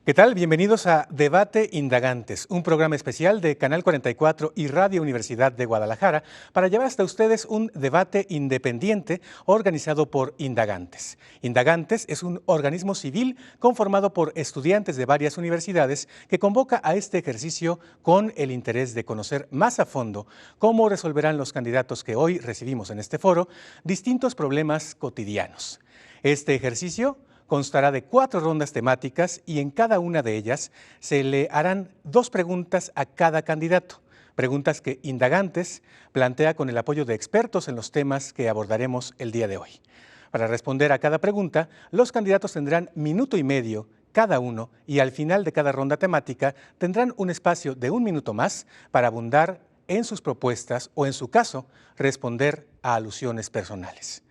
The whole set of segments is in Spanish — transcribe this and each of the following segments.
¿Qué tal? Bienvenidos a Debate Indagantes, un programa especial de Canal 44 y Radio Universidad de Guadalajara para llevar hasta ustedes un debate independiente organizado por Indagantes. Indagantes es un organismo civil conformado por estudiantes de varias universidades que convoca a este ejercicio con el interés de conocer más a fondo cómo resolverán los candidatos que hoy recibimos en este foro distintos problemas cotidianos. Este ejercicio constará de 4 rondas temáticas y en cada una de ellas se le harán 2 preguntas a cada candidato. Preguntas que Indagantes plantea con el apoyo de expertos en los temas que abordaremos el día de hoy. Para responder a cada pregunta, los candidatos tendrán 1 minuto y medio cada uno y al final de cada ronda temática tendrán un espacio de 1 minuto más para abundar en sus propuestas o, en su caso, responder a alusiones personales.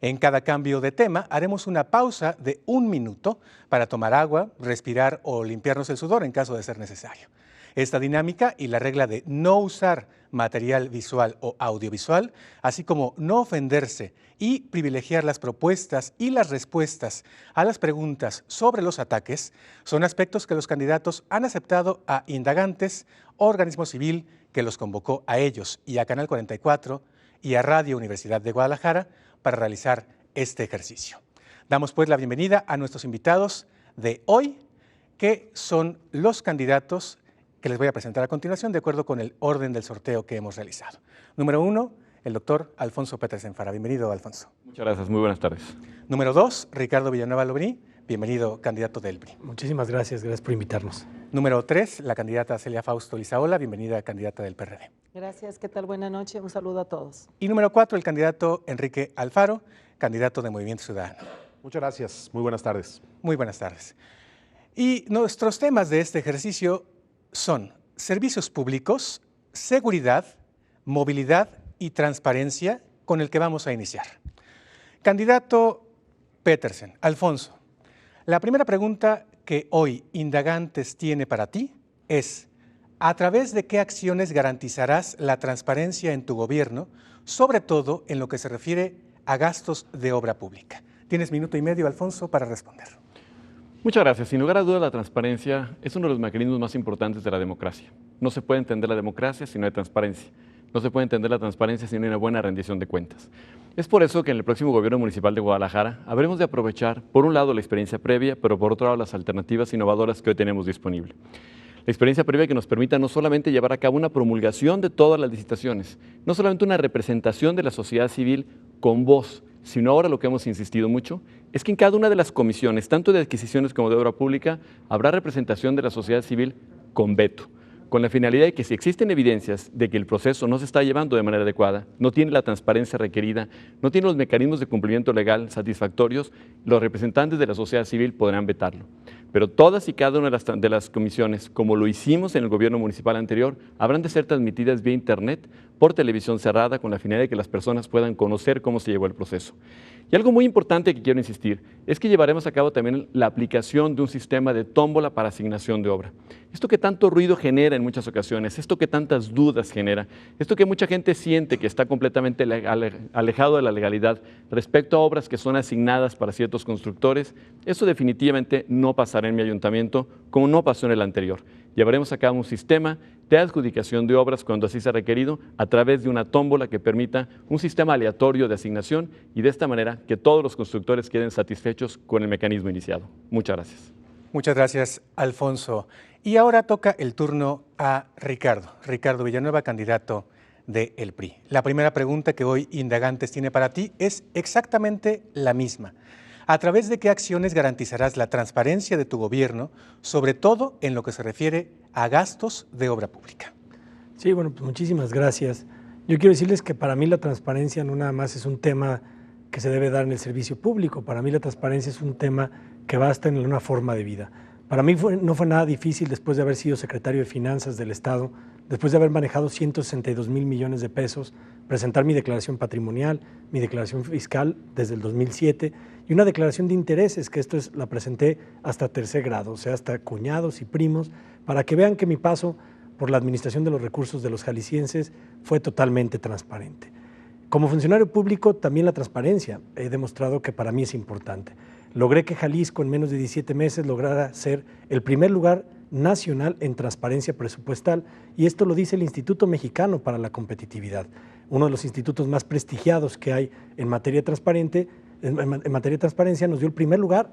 En cada cambio de tema haremos una pausa de 1 minuto para tomar agua, respirar o limpiarnos el sudor en caso de ser necesario. Esta dinámica y la regla de no usar material visual o audiovisual, así como no ofenderse y privilegiar las propuestas y las respuestas a las preguntas sobre los ataques, son aspectos que los candidatos han aceptado a Indagantes, organismo civil que los convocó a ellos y a Canal 44 y a Radio Universidad de Guadalajara para realizar este ejercicio. Damos pues la bienvenida a nuestros invitados de hoy, que son los candidatos que les voy a presentar a continuación de acuerdo con el orden del sorteo que hemos realizado. Número 1, el doctor Alfonso Petersen Fara. Bienvenido, Alfonso. Muchas gracias, muy buenas tardes. Número 2, Ricardo Villanueva Lobrí. Bienvenido, candidato del PRI. Muchísimas gracias por invitarnos. Número 3, la candidata Celia Fausto Lizaola, bienvenida, candidata del PRD. Gracias, ¿qué tal? Buenas noches, un saludo a todos. Y número 4, el candidato Enrique Alfaro, candidato de Movimiento Ciudadano. Muchas gracias, muy buenas tardes. Muy buenas tardes. Y nuestros temas de este ejercicio son servicios públicos, seguridad, movilidad y transparencia, con el que vamos a iniciar. Candidato Petersen, Alfonso, la primera pregunta que hoy Indagantes tiene para ti es: ¿a través de qué acciones garantizarás la transparencia en tu gobierno, sobre todo en lo que se refiere a gastos de obra pública? Tienes 1 minuto y medio, Alfonso, para responder. Muchas gracias. Sin lugar a dudas, la transparencia es uno de los mecanismos más importantes de la democracia. No se puede entender la democracia si no hay transparencia. No se puede entender la transparencia sin una buena rendición de cuentas. Es por eso que en el próximo gobierno municipal de Guadalajara habremos de aprovechar, por un lado, la experiencia previa, pero por otro lado, las alternativas innovadoras que hoy tenemos disponibles. La experiencia previa que nos permita no solamente llevar a cabo una promulgación de todas las licitaciones, no solamente una representación de la sociedad civil con voz, sino ahora lo que hemos insistido mucho, es que en cada una de las comisiones, tanto de adquisiciones como de obra pública, habrá representación de la sociedad civil con veto, con la finalidad de que si existen evidencias de que el proceso no se está llevando de manera adecuada, no tiene la transparencia requerida, no tiene los mecanismos de cumplimiento legal satisfactorios, los representantes de la sociedad civil podrán vetarlo. Pero todas y cada una de las comisiones, como lo hicimos en el gobierno municipal anterior, habrán de ser transmitidas vía internet, por televisión cerrada, con la finalidad de que las personas puedan conocer cómo se llevó el proceso. Y algo muy importante que quiero insistir es que llevaremos a cabo también la aplicación de un sistema de tómbola para asignación de obra. Esto que tanto ruido genera en muchas ocasiones, esto que tantas dudas genera, esto que mucha gente siente que está completamente alejado de la legalidad respecto a obras que son asignadas para ciertos constructores, eso definitivamente no pasará en mi ayuntamiento como no pasó en el anterior. Llevaremos a cabo un sistema de adjudicación de obras cuando así sea requerido a través de una tómbola que permita un sistema aleatorio de asignación y de esta manera que todos los constructores queden satisfechos con el mecanismo iniciado. Muchas gracias. Muchas gracias, Alfonso. Y ahora toca el turno a Ricardo Villanueva, candidato del PRI. La primera pregunta que hoy Indagantes tiene para ti es exactamente la misma. ¿A través de qué acciones garantizarás la transparencia de tu gobierno, sobre todo en lo que se refiere a gastos de obra pública? Sí, bueno, pues muchísimas gracias. Yo quiero decirles que para mí la transparencia no nada más es un tema que se debe dar en el servicio público. Para mí la transparencia es un tema que basta en una forma de vida. Para mí no fue nada difícil, después de haber sido secretario de Finanzas del Estado, después de haber manejado 162,000 millones de pesos, presentar mi declaración patrimonial, mi declaración fiscal desde el 2007 y una declaración de intereses, que la presenté hasta 3er grado, o sea, hasta cuñados y primos, para que vean que mi paso por la administración de los recursos de los jaliscienses fue totalmente transparente. Como funcionario público, también la transparencia he demostrado que para mí es importante. logré que Jalisco en menos de 17 meses lograra ser el primer lugar nacional en transparencia presupuestal, y esto lo dice el Instituto Mexicano para la Competitividad, uno de los institutos más prestigiados que hay en materia transparente. En materia de transparencia nos dio el primer lugar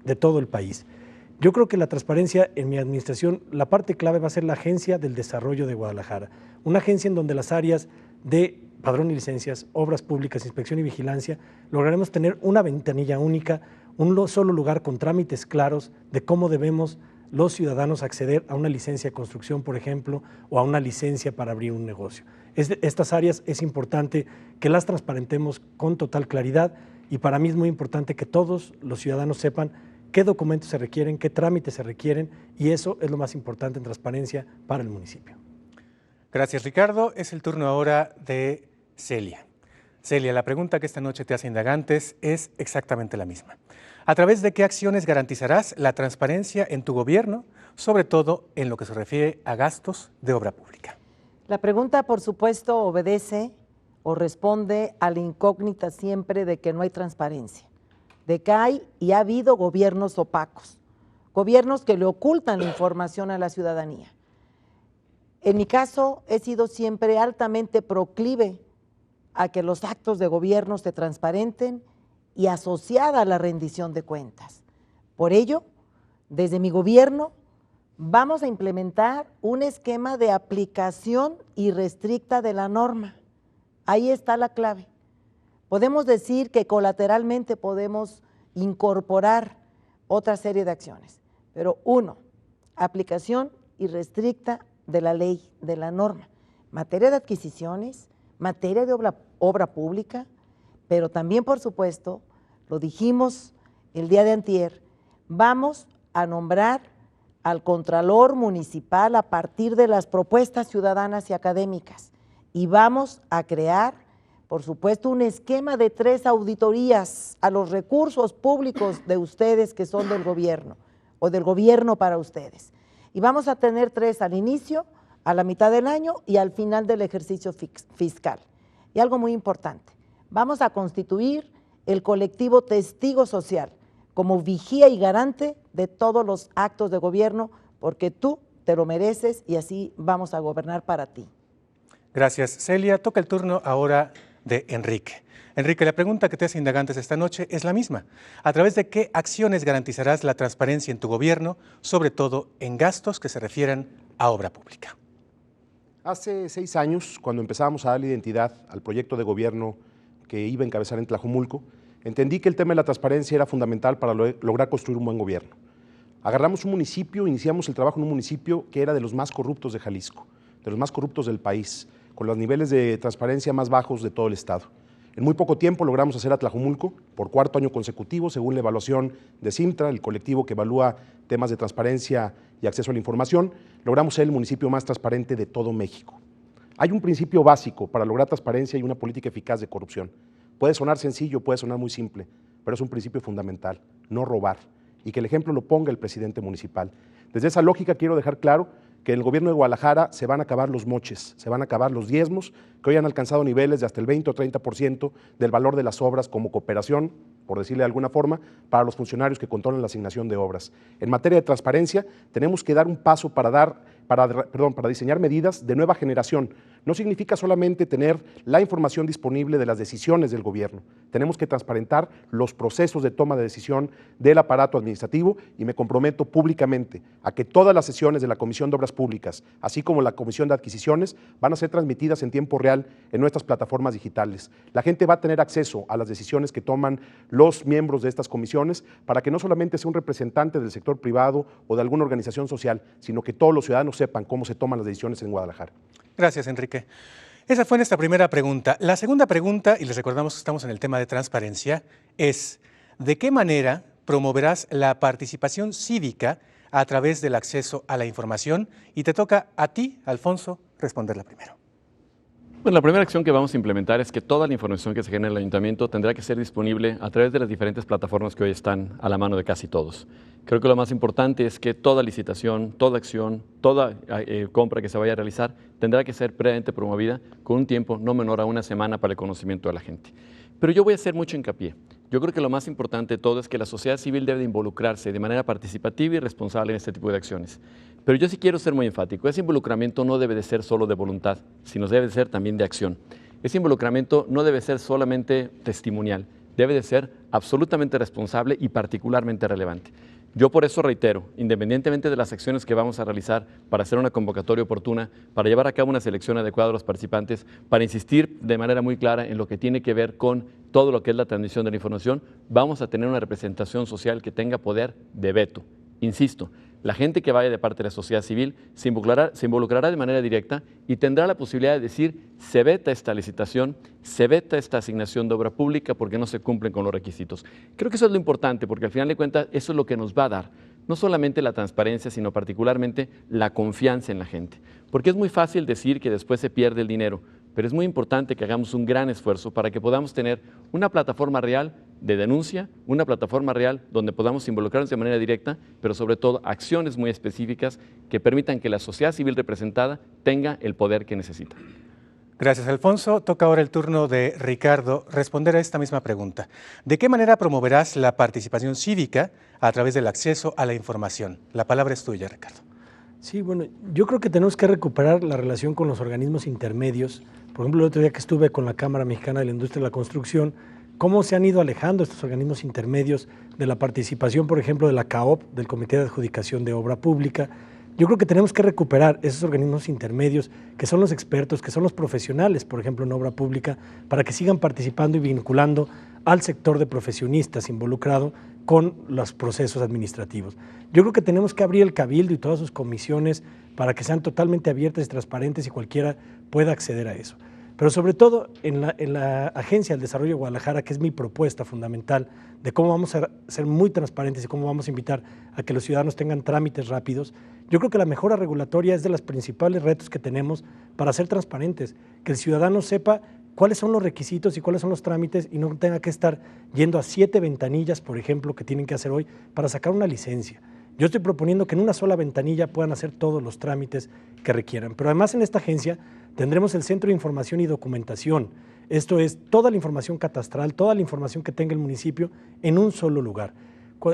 de todo el país. Yo creo que la transparencia en mi administración, la parte clave va a ser la Agencia del Desarrollo de Guadalajara, una agencia en donde las áreas de padrón y licencias, obras públicas, inspección y vigilancia, lograremos tener una ventanilla única, un solo lugar con trámites claros de cómo debemos los ciudadanos acceder a una licencia de construcción, por ejemplo, o a una licencia para abrir un negocio. Estas áreas es importante que las transparentemos con total claridad, y para mí es muy importante que todos los ciudadanos sepan qué documentos se requieren, qué trámites se requieren, y eso es lo más importante en transparencia para el municipio. Gracias, Ricardo. Es el turno ahora de Celia. Celia, la pregunta que esta noche te hace Indagantes es exactamente la misma. ¿A través de qué acciones garantizarás la transparencia en tu gobierno, sobre todo en lo que se refiere a gastos de obra pública? La pregunta, por supuesto, obedece o responde a la incógnita siempre de que no hay transparencia, de que hay y ha habido gobiernos opacos, gobiernos que le ocultan la información a la ciudadanía. En mi caso, he sido siempre altamente proclive a que los actos de gobierno se transparenten y asociada a la rendición de cuentas. Por ello, desde mi gobierno vamos a implementar un esquema de aplicación irrestricta de la norma. Ahí está la clave. Podemos decir que colateralmente podemos incorporar otra serie de acciones, pero uno, aplicación irrestricta de la ley, de la norma, materia de adquisiciones, materia de obra pública, pero también, por supuesto, lo dijimos el día de antier, vamos a nombrar al Contralor Municipal a partir de las propuestas ciudadanas y académicas, y vamos a crear, por supuesto, un esquema de 3 auditorías a los recursos públicos de ustedes que son del gobierno, o del gobierno para ustedes. Y vamos a tener 3 al inicio, a la mitad del año y al final del ejercicio fiscal. Y algo muy importante, vamos a constituir el colectivo Testigo Social como vigía y garante de todos los actos de gobierno, porque tú te lo mereces y así vamos a gobernar para ti. Gracias, Celia. Toca el turno ahora de Enrique. Enrique, la pregunta que te hace Indagantes esta noche es la misma. ¿A través de qué acciones garantizarás la transparencia en tu gobierno, sobre todo en gastos que se refieran a obra pública? Hace 6 años, cuando empezábamos a darle identidad al proyecto de gobierno que iba a encabezar en Tlajomulco, entendí que el tema de la transparencia era fundamental para lograr construir un buen gobierno. Agarramos un municipio, iniciamos el trabajo en un municipio que era de los más corruptos de Jalisco, de los más corruptos del país, con los niveles de transparencia más bajos de todo el estado. En muy poco tiempo logramos hacer a Tlajomulco, por 4º año consecutivo, según la evaluación de CIMTRA, el colectivo que evalúa temas de transparencia y acceso a la información, logramos ser el municipio más transparente de todo México. Hay un principio básico para lograr transparencia y una política eficaz de corrupción. Puede sonar sencillo, puede sonar muy simple, pero es un principio fundamental, no robar, y que el ejemplo lo ponga el presidente municipal. Desde esa lógica quiero dejar claro que en el gobierno de Guadalajara se van a acabar los moches, se van a acabar los diezmos que hoy han alcanzado niveles de hasta el 20 o 30% del valor de las obras como cooperación, por decirle de alguna forma, para los funcionarios que controlan la asignación de obras. En materia de transparencia, tenemos que dar un paso para diseñar medidas de nueva generación. No significa solamente tener la información disponible de las decisiones del gobierno. Tenemos que transparentar los procesos de toma de decisión del aparato administrativo y me comprometo públicamente a que todas las sesiones de la Comisión de Obras Públicas, así como la Comisión de Adquisiciones, van a ser transmitidas en tiempo real en nuestras plataformas digitales. La gente va a tener acceso a las decisiones que toman los miembros de estas comisiones para que no solamente sea un representante del sector privado o de alguna organización social, sino que todos los ciudadanos sepan cómo se toman las decisiones en Guadalajara. Gracias, Enrique. Esa fue nuestra primera pregunta. La segunda pregunta, y les recordamos que estamos en el tema de transparencia, es ¿de qué manera promoverás la participación cívica a través del acceso a la información? Y te toca a ti, Alfonso, responderla primero. Bueno, la primera acción que vamos a implementar es que toda la información que se genera en el ayuntamiento tendrá que ser disponible a través de las diferentes plataformas que hoy están a la mano de casi todos. Creo que lo más importante es que toda licitación, toda acción, toda compra que se vaya a realizar tendrá que ser previamente promovida con un tiempo no menor a 1 semana para el conocimiento de la gente. Pero yo voy a hacer mucho hincapié. Yo creo que lo más importante de todo es que la sociedad civil debe de involucrarse de manera participativa y responsable en este tipo de acciones. Pero yo sí quiero ser muy enfático. Ese involucramiento no debe de ser solo de voluntad, sino debe de ser también de acción. Ese involucramiento no debe ser solamente testimonial, debe de ser absolutamente responsable y particularmente relevante. Yo por eso reitero, independientemente de las acciones que vamos a realizar para hacer una convocatoria oportuna, para llevar a cabo una selección adecuada de los participantes, para insistir de manera muy clara en lo que tiene que ver con todo lo que es la transmisión de la información, vamos a tener una representación social que tenga poder de veto. Insisto, la gente que vaya de parte de la sociedad civil se involucrará de manera directa y tendrá la posibilidad de decir, se veta esta licitación, se veta esta asignación de obra pública porque no se cumplen con los requisitos. Creo que eso es lo importante, porque al final de cuentas eso es lo que nos va a dar, no solamente la transparencia, sino particularmente la confianza en la gente. Porque es muy fácil decir que después se pierde el dinero, pero es muy importante que hagamos un gran esfuerzo para que podamos tener una plataforma real de denuncia, una plataforma real donde podamos involucrarnos de manera directa, pero sobre todo acciones muy específicas que permitan que la sociedad civil representada tenga el poder que necesita. Gracias, Alfonso. Toca ahora el turno de Ricardo responder a esta misma pregunta. ¿De qué manera promoverás la participación cívica a través del acceso a la información? La palabra es tuya, Ricardo. Sí, bueno, yo creo que tenemos que recuperar la relación con los organismos intermedios. Por ejemplo, el otro día que estuve con la Cámara Mexicana de la Industria de la Construcción, cómo se han ido alejando estos organismos intermedios de la participación, por ejemplo, de la CAOP, del Comité de Adjudicación de Obra Pública. Yo creo que tenemos que recuperar esos organismos intermedios que son los expertos, que son los profesionales, por ejemplo, en obra pública, para que sigan participando y vinculando al sector de profesionistas involucrado con los procesos administrativos. Yo creo que tenemos que abrir el Cabildo y todas sus comisiones para que sean totalmente abiertas y transparentes y cualquiera pueda acceder a eso. Pero sobre todo en la Agencia del Desarrollo de Guadalajara, que es mi propuesta fundamental de cómo vamos a ser muy transparentes y cómo vamos a invitar a que los ciudadanos tengan trámites rápidos, yo creo que la mejora regulatoria es de los principales retos que tenemos para ser transparentes, que el ciudadano sepa cuáles son los requisitos y cuáles son los trámites y no tenga que estar yendo a 7 ventanillas, por ejemplo, que tienen que hacer hoy para sacar una licencia. Yo estoy proponiendo que en una sola ventanilla puedan hacer todos los trámites que requieran. Pero además en esta agencia tendremos el Centro de Información y Documentación. Esto es toda la información catastral, toda la información que tenga el municipio en un solo lugar.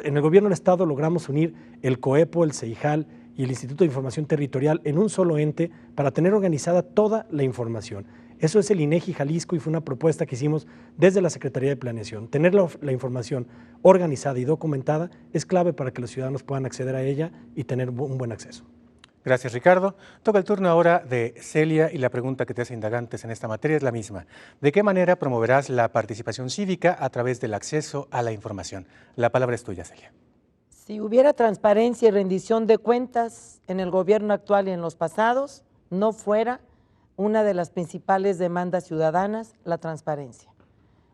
En el gobierno del estado logramos unir el COEPO, el CEIJAL y el Instituto de Información Territorial en un solo ente para tener organizada toda la información. Eso es el INEGI Jalisco y fue una propuesta que hicimos desde la Secretaría de Planeación. Tener la información organizada y documentada es clave para que los ciudadanos puedan acceder a ella y tener un buen acceso. Gracias, Ricardo. Toca el turno ahora de Celia y la pregunta que te hace Indagantes en esta materia es la misma. ¿De qué manera promoverás la participación cívica a través del acceso a la información? La palabra es tuya, Celia. Si hubiera transparencia y rendición de cuentas en el gobierno actual y en los pasados, no fuera una de las principales demandas ciudadanas la transparencia.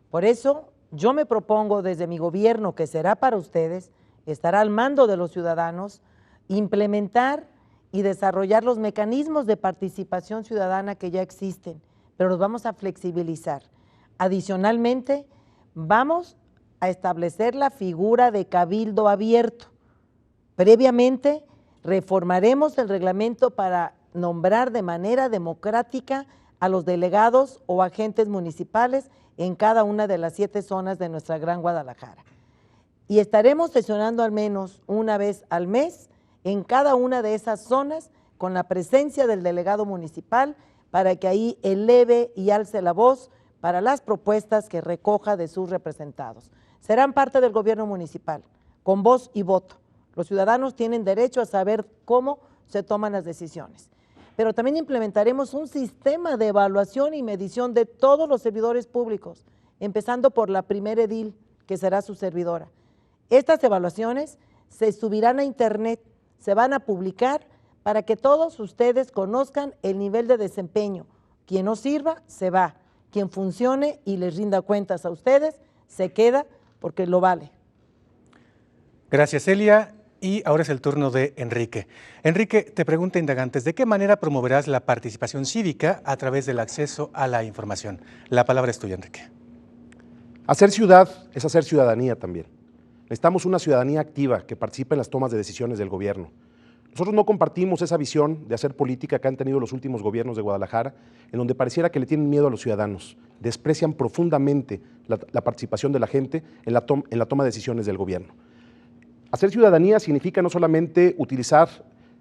Por eso yo me propongo desde mi gobierno, que será para ustedes, estará al mando de los ciudadanos, implementar y desarrollar los mecanismos de participación ciudadana que ya existen, pero los vamos a flexibilizar. Adicionalmente, vamos a establecer la figura de cabildo abierto. Previamente, reformaremos el reglamento para nombrar de manera democrática a los delegados o agentes municipales en cada una de las 7 zonas de nuestra Gran Guadalajara. Y estaremos sesionando al menos una vez al mes en cada una de esas zonas con la presencia del delegado municipal para que ahí eleve y alce la voz para las propuestas que recoja de sus representados. Serán parte del gobierno municipal, con voz y voto. Los ciudadanos tienen derecho a saber cómo se toman las decisiones. Pero también implementaremos un sistema de evaluación y medición de todos los servidores públicos, empezando por la primera edil, que será su servidora. Estas evaluaciones se subirán a internet, se van a publicar para que todos ustedes conozcan el nivel de desempeño. Quien no sirva, se va. Quien funcione y les rinda cuentas a ustedes, se queda porque lo vale. Gracias, Celia. Y ahora es el turno de Enrique. Enrique, te pregunta Indagantes, ¿de qué manera promoverás la participación cívica a través del acceso a la información? La palabra es tuya, Enrique. Hacer ciudad es hacer ciudadanía también. Necesitamos una ciudadanía activa que participe en las tomas de decisiones del gobierno. Nosotros no compartimos esa visión de hacer política que han tenido los últimos gobiernos de Guadalajara, en donde pareciera que le tienen miedo a los ciudadanos, desprecian profundamente la participación de la gente en la toma de decisiones del gobierno. Hacer ciudadanía significa no solamente utilizar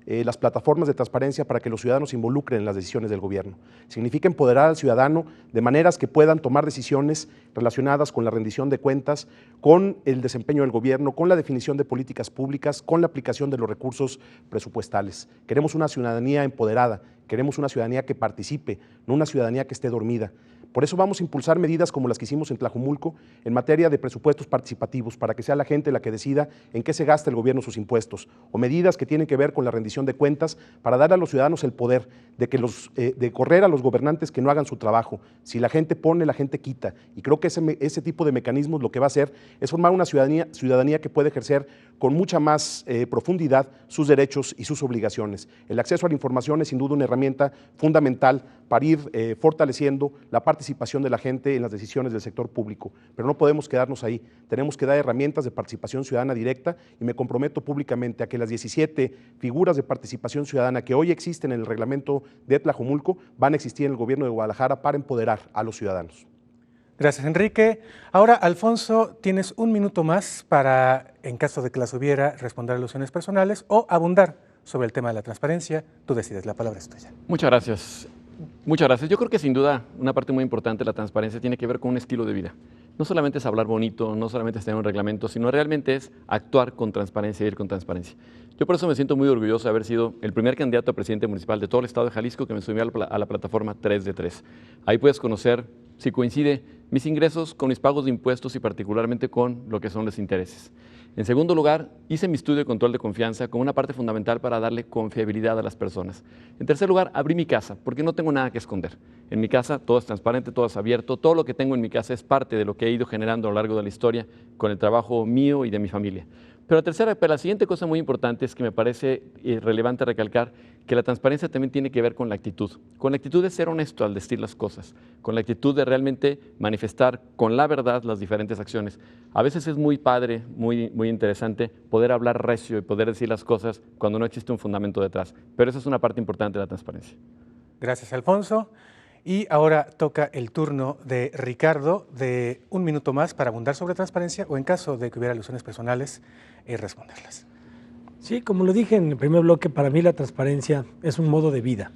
las plataformas de transparencia para que los ciudadanos se involucren en las decisiones del gobierno. Significa empoderar al ciudadano de maneras que puedan tomar decisiones relacionadas con la rendición de cuentas, con el desempeño del gobierno, con la definición de políticas públicas, con la aplicación de los recursos presupuestales. Queremos una ciudadanía empoderada, queremos una ciudadanía que participe, no una ciudadanía que esté dormida. Por eso vamos a impulsar medidas como las que hicimos en Tlajomulco en materia de presupuestos participativos para que sea la gente la que decida en qué se gasta el gobierno sus impuestos, o medidas que tienen que ver con la rendición de cuentas para dar a los ciudadanos el poder de correr a los gobernantes que no hagan su trabajo. Si la gente pone, la gente quita. Y creo que ese tipo de mecanismos lo que va a hacer es formar una ciudadanía que puede ejercer con mucha más profundidad sus derechos y sus obligaciones. El acceso a la información es sin duda una herramienta fundamental para ir fortaleciendo la participación de la gente en las decisiones del sector público, pero no podemos quedarnos ahí. Tenemos que dar herramientas de participación ciudadana directa y me comprometo públicamente a que las 17 figuras de participación ciudadana que hoy existen en el reglamento de Tlajomulco van a existir en el gobierno de Guadalajara para empoderar a los ciudadanos. Gracias, Enrique. Ahora, Alfonso, tienes un minuto más para, en caso de que las hubiera, responder alusiones personales o abundar sobre el tema de la transparencia. Tú decides, la palabra es tuya. Muchas gracias. Muchas gracias. Yo creo que sin duda una parte muy importante de la transparencia tiene que ver con un estilo de vida. No solamente es hablar bonito, no solamente es tener un reglamento, sino realmente es actuar con transparencia y ir con transparencia. Yo por eso me siento muy orgulloso de haber sido el primer candidato a presidente municipal de todo el estado de Jalisco que me subí a la plataforma 3 de 3. Ahí puedes conocer si coincide mis ingresos con mis pagos de impuestos y particularmente con lo que son los intereses. En segundo lugar, hice mi estudio de control de confianza como una parte fundamental para darle confiabilidad a las personas. En tercer lugar, abrí mi casa, porque no tengo nada que esconder. En mi casa todo es transparente, todo es abierto, todo lo que tengo en mi casa es parte de lo que he ido generando a lo largo de la historia con el trabajo mío y de mi familia. Pero la siguiente cosa muy importante es que me parece relevante recalcar que la transparencia también tiene que ver con la actitud de ser honesto al decir las cosas, con la actitud de realmente manifestar con la verdad las diferentes acciones. A veces es muy padre, muy interesante poder hablar recio y poder decir las cosas cuando no existe un fundamento detrás, pero eso es una parte importante de la transparencia. Gracias, Alfonso. Y ahora toca el turno de Ricardo, de un minuto más para abundar sobre transparencia o en caso de que hubiera alusiones personales, responderlas. Sí, como lo dije en el primer bloque, para mí la transparencia es un modo de vida.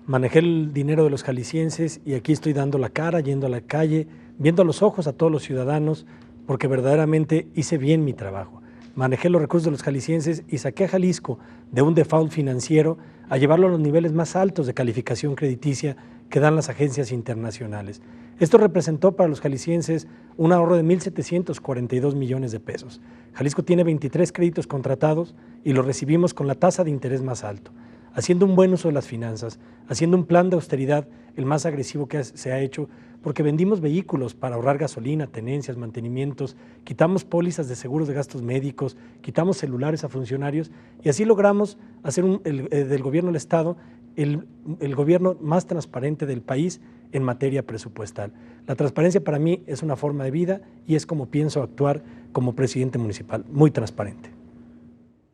Manejé el dinero de los jaliscienses y aquí estoy dando la cara, yendo a la calle, viendo a los ojos a todos los ciudadanos, porque verdaderamente hice bien mi trabajo. Manejé los recursos de los jaliscienses y saqué a Jalisco de un default financiero a llevarlo a los niveles más altos de calificación crediticia que dan las agencias internacionales. Esto representó para los jaliscienses un ahorro de 1.742 millones de pesos. Jalisco tiene 23 créditos contratados y los recibimos con la tasa de interés más alto, haciendo un buen uso de las finanzas, haciendo un plan de austeridad el más agresivo que se ha hecho, porque vendimos vehículos para ahorrar gasolina, tenencias, mantenimientos, quitamos pólizas de seguros de gastos médicos, quitamos celulares a funcionarios y así logramos hacer del gobierno del Estado el gobierno más transparente del país en materia presupuestal. La transparencia para mí es una forma de vida y es como pienso actuar como presidente municipal, muy transparente.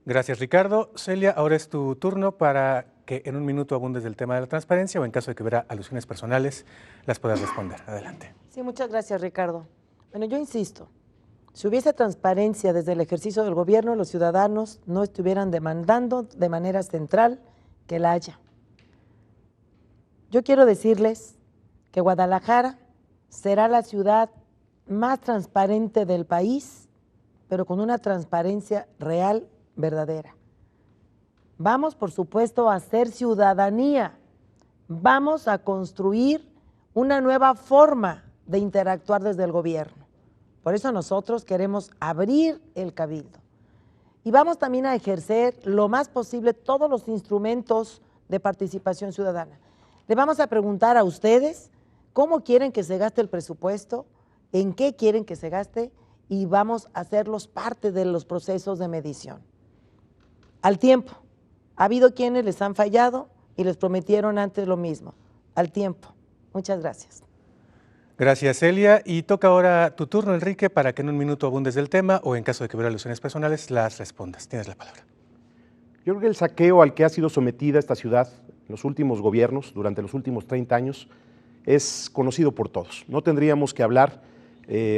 Gracias, Ricardo. Celia, ahora es tu turno para que en un minuto abundes del tema de la transparencia o en caso de que hubiera alusiones personales, las puedas responder. Adelante. Sí, muchas gracias, Ricardo. Bueno, yo insisto, si hubiese transparencia desde el ejercicio del gobierno, los ciudadanos no estuvieran demandando de manera central que la haya. Yo quiero decirles que Guadalajara será la ciudad más transparente del país, pero con una transparencia real, verdadera. Vamos, por supuesto, a hacer ciudadanía. Vamos a construir una nueva forma de interactuar desde el gobierno. Por eso nosotros queremos abrir el cabildo. Y vamos también a ejercer lo más posible todos los instrumentos de participación ciudadana. Le vamos a preguntar a ustedes cómo quieren que se gaste el presupuesto, en qué quieren que se gaste y vamos a hacerlos parte de los procesos de medición. Al tiempo. Ha habido quienes les han fallado y les prometieron antes lo mismo. Al tiempo. Muchas gracias. Gracias, Celia. Y toca ahora tu turno, Enrique, para que en un minuto abundes del tema o en caso de que hubiera alusiones personales, las respondas. Tienes la palabra. Yo creo que el saqueo al que ha sido sometida esta ciudad en los últimos gobiernos, durante los últimos 30 años, es conocido por todos. No tendríamos que hablar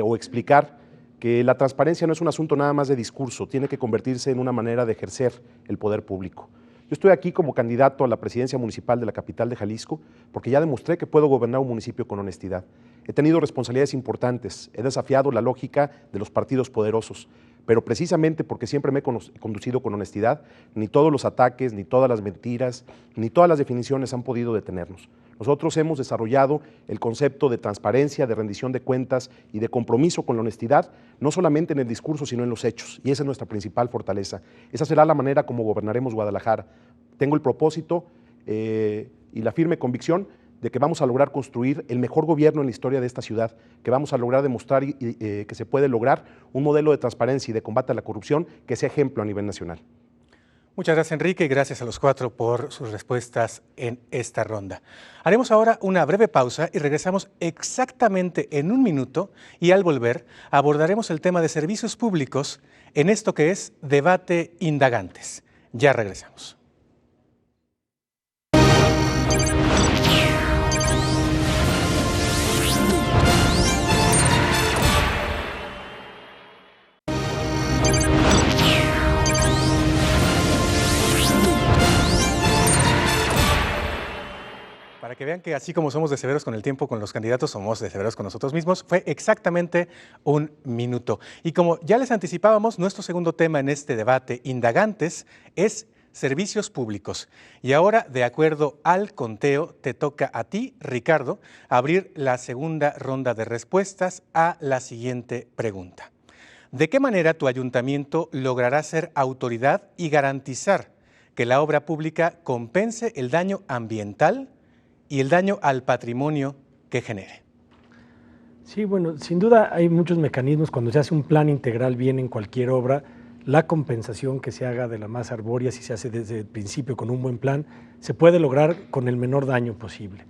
o explicar que la transparencia no es un asunto nada más de discurso, tiene que convertirse en una manera de ejercer el poder público. Yo estoy aquí como candidato a la presidencia municipal de la capital de Jalisco porque ya demostré que puedo gobernar un municipio con honestidad. He tenido responsabilidades importantes, he desafiado la lógica de los partidos poderosos, pero precisamente porque siempre me he conducido con honestidad, ni todos los ataques, ni todas las mentiras, ni todas las definiciones han podido detenernos. Nosotros hemos desarrollado el concepto de transparencia, de rendición de cuentas y de compromiso con la honestidad, no solamente en el discurso, sino en los hechos, y esa es nuestra principal fortaleza. Esa será la manera como gobernaremos Guadalajara. Tengo el propósito y la firme convicción de que vamos a lograr construir el mejor gobierno en la historia de esta ciudad, que vamos a lograr demostrar que se puede lograr un modelo de transparencia y de combate a la corrupción que sea ejemplo a nivel nacional. Muchas gracias, Enrique, y gracias a los cuatro por sus respuestas en esta ronda. Haremos ahora una breve pausa y regresamos exactamente en un minuto, y al volver abordaremos el tema de servicios públicos en esto que es Debate Indagantes. Ya regresamos. Para que vean que así como somos de severos con el tiempo, con los candidatos, somos de severos con nosotros mismos. Fue exactamente un minuto. Y como ya les anticipábamos, nuestro segundo tema en este debate Indagantes es servicios públicos. Y ahora, de acuerdo al conteo, te toca a ti, Ricardo, abrir la segunda ronda de respuestas a la siguiente pregunta. ¿De qué manera tu ayuntamiento logrará ser autoridad y garantizar que la obra pública compense el daño ambiental y el daño al patrimonio que genere? Sí, bueno, sin duda hay muchos mecanismos. Cuando se hace un plan integral bien en cualquier obra, la compensación que se haga de la masa arbórea, si se hace desde el principio con un buen plan, se puede lograr con el menor daño posible.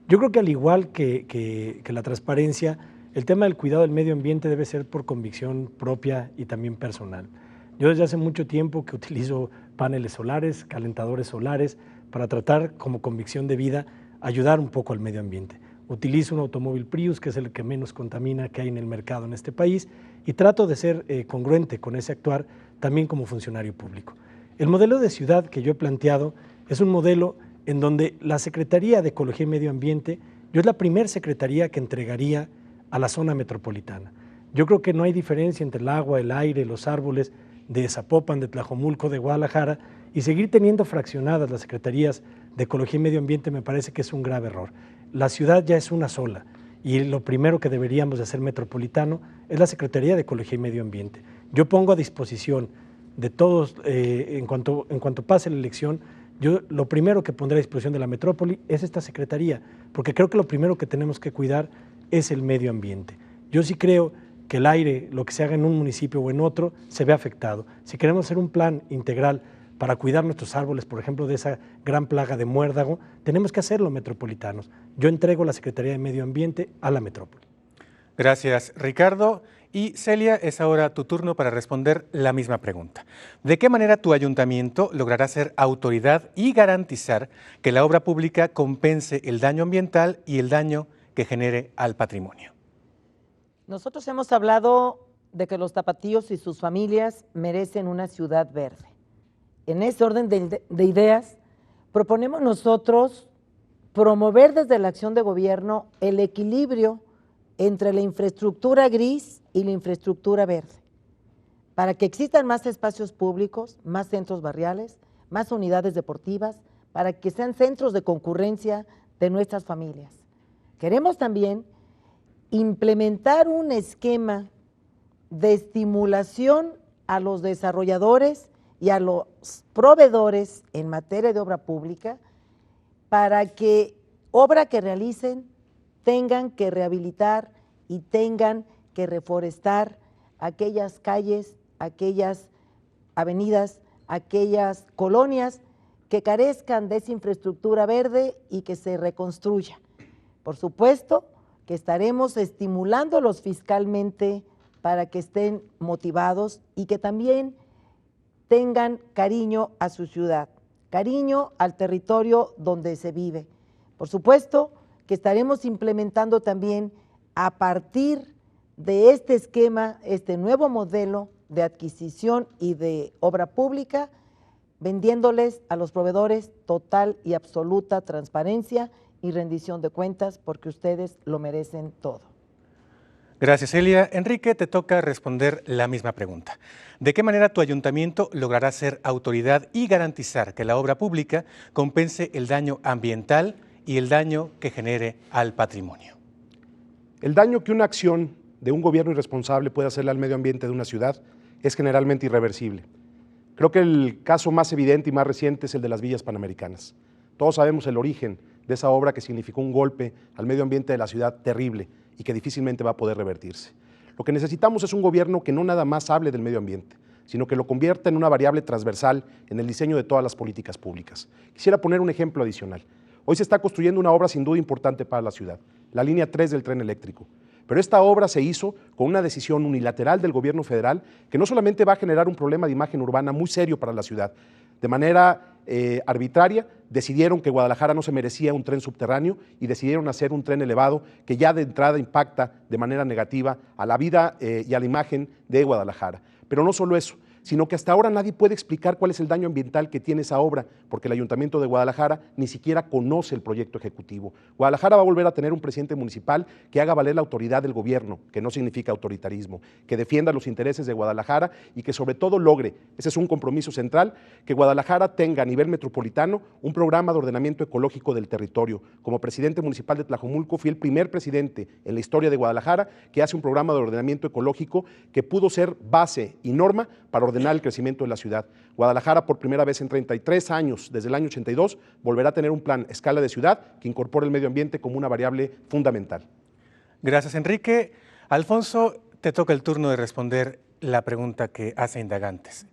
Yo creo que al igual que la transparencia, el tema del cuidado del medio ambiente debe ser por convicción propia y también personal. Yo desde hace mucho tiempo que utilizo paneles solares, calentadores solares, para tratar como convicción de vida ayudar un poco al medio ambiente. Utilizo un automóvil Prius, que es el que menos contamina que hay en el mercado en este país, y trato de ser congruente con ese actuar también como funcionario público. El modelo de ciudad que yo he planteado es un modelo en donde la Secretaría de Ecología y Medio Ambiente, yo es la primera secretaría que entregaría a la zona metropolitana. Yo creo que no hay diferencia entre el agua, el aire, los árboles de Zapopan, de Tlajomulco, de Guadalajara, y seguir teniendo fraccionadas las secretarías de Ecología y Medio Ambiente me parece que es un grave error. La ciudad ya es una sola y lo primero que deberíamos de hacer metropolitano es la Secretaría de Ecología y Medio Ambiente. Yo pongo a disposición de todos, en cuanto pase la elección, yo lo primero que pondré a disposición de la metrópoli es esta secretaría, porque creo que lo primero que tenemos que cuidar es el medio ambiente. Yo sí creo que el aire, lo que se haga en un municipio o en otro, se ve afectado. Si queremos hacer un plan integral para cuidar nuestros árboles, por ejemplo, de esa gran plaga de muérdago, tenemos que hacerlo metropolitanos. Yo entrego la Secretaría de Medio Ambiente a la metrópoli. Gracias, Ricardo. Y Celia, es ahora tu turno para responder la misma pregunta. ¿De qué manera tu ayuntamiento logrará ser autoridad y garantizar que la obra pública compense el daño ambiental y el daño que genere al patrimonio? Nosotros hemos hablado de que los tapatíos y sus familias merecen una ciudad verde. En ese orden de ideas, proponemos nosotros promover desde la acción de gobierno el equilibrio entre la infraestructura gris y la infraestructura verde, para que existan más espacios públicos, más centros barriales, más unidades deportivas, para que sean centros de concurrencia de nuestras familias. Queremos también implementar un esquema de estimulación a los desarrolladores y a los proveedores en materia de obra pública para que obra que realicen tengan que rehabilitar y tengan que reforestar aquellas calles, aquellas avenidas, aquellas colonias que carezcan de esa infraestructura verde y que se reconstruya. Por supuesto que estaremos estimulándolos fiscalmente para que estén motivados y que también tengan cariño a su ciudad, cariño al territorio donde se vive. Por supuesto que estaremos implementando también a partir de este esquema, este nuevo modelo de adquisición y de obra pública, vendiéndoles a los proveedores total y absoluta transparencia y rendición de cuentas, porque ustedes lo merecen todo. Gracias, Elia. Enrique, te toca responder la misma pregunta. ¿De qué manera tu ayuntamiento logrará ser autoridad y garantizar que la obra pública compense el daño ambiental y el daño que genere al patrimonio? El daño que una acción de un gobierno irresponsable puede hacerle al medio ambiente de una ciudad es generalmente irreversible. Creo que el caso más evidente y más reciente es el de las villas panamericanas. Todos sabemos el origen de esa obra que significó un golpe al medio ambiente de la ciudad terrible y que difícilmente va a poder revertirse. Lo que necesitamos es un gobierno que no nada más hable del medio ambiente, sino que lo convierta en una variable transversal en el diseño de todas las políticas públicas. Quisiera poner un ejemplo adicional. Hoy se está construyendo una obra sin duda importante para la ciudad, la línea 3 del tren eléctrico. Pero esta obra se hizo con una decisión unilateral del gobierno federal que no solamente va a generar un problema de imagen urbana muy serio para la ciudad. De manera arbitraria decidieron que Guadalajara no se merecía un tren subterráneo y decidieron hacer un tren elevado que ya de entrada impacta de manera negativa a la vida y a la imagen de Guadalajara. Pero no solo eso, sino que hasta ahora nadie puede explicar cuál es el daño ambiental que tiene esa obra, porque el Ayuntamiento de Guadalajara ni siquiera conoce el proyecto ejecutivo. Guadalajara va a volver a tener un presidente municipal que haga valer la autoridad del gobierno, que no significa autoritarismo, que defienda los intereses de Guadalajara y que sobre todo logre, ese es un compromiso central, que Guadalajara tenga a nivel metropolitano un programa de ordenamiento ecológico del territorio. Como presidente municipal de Tlajomulco fui el primer presidente en la historia de Guadalajara que hace un programa de ordenamiento ecológico que pudo ser base y norma para ordenar el crecimiento de la ciudad. Guadalajara, por primera vez en 33 años, desde el año 82, volverá a tener un plan escala de ciudad que incorpore el medio ambiente como una variable fundamental. Gracias, Enrique. Alfonso, te toca el turno de responder la pregunta que hace Indagantes.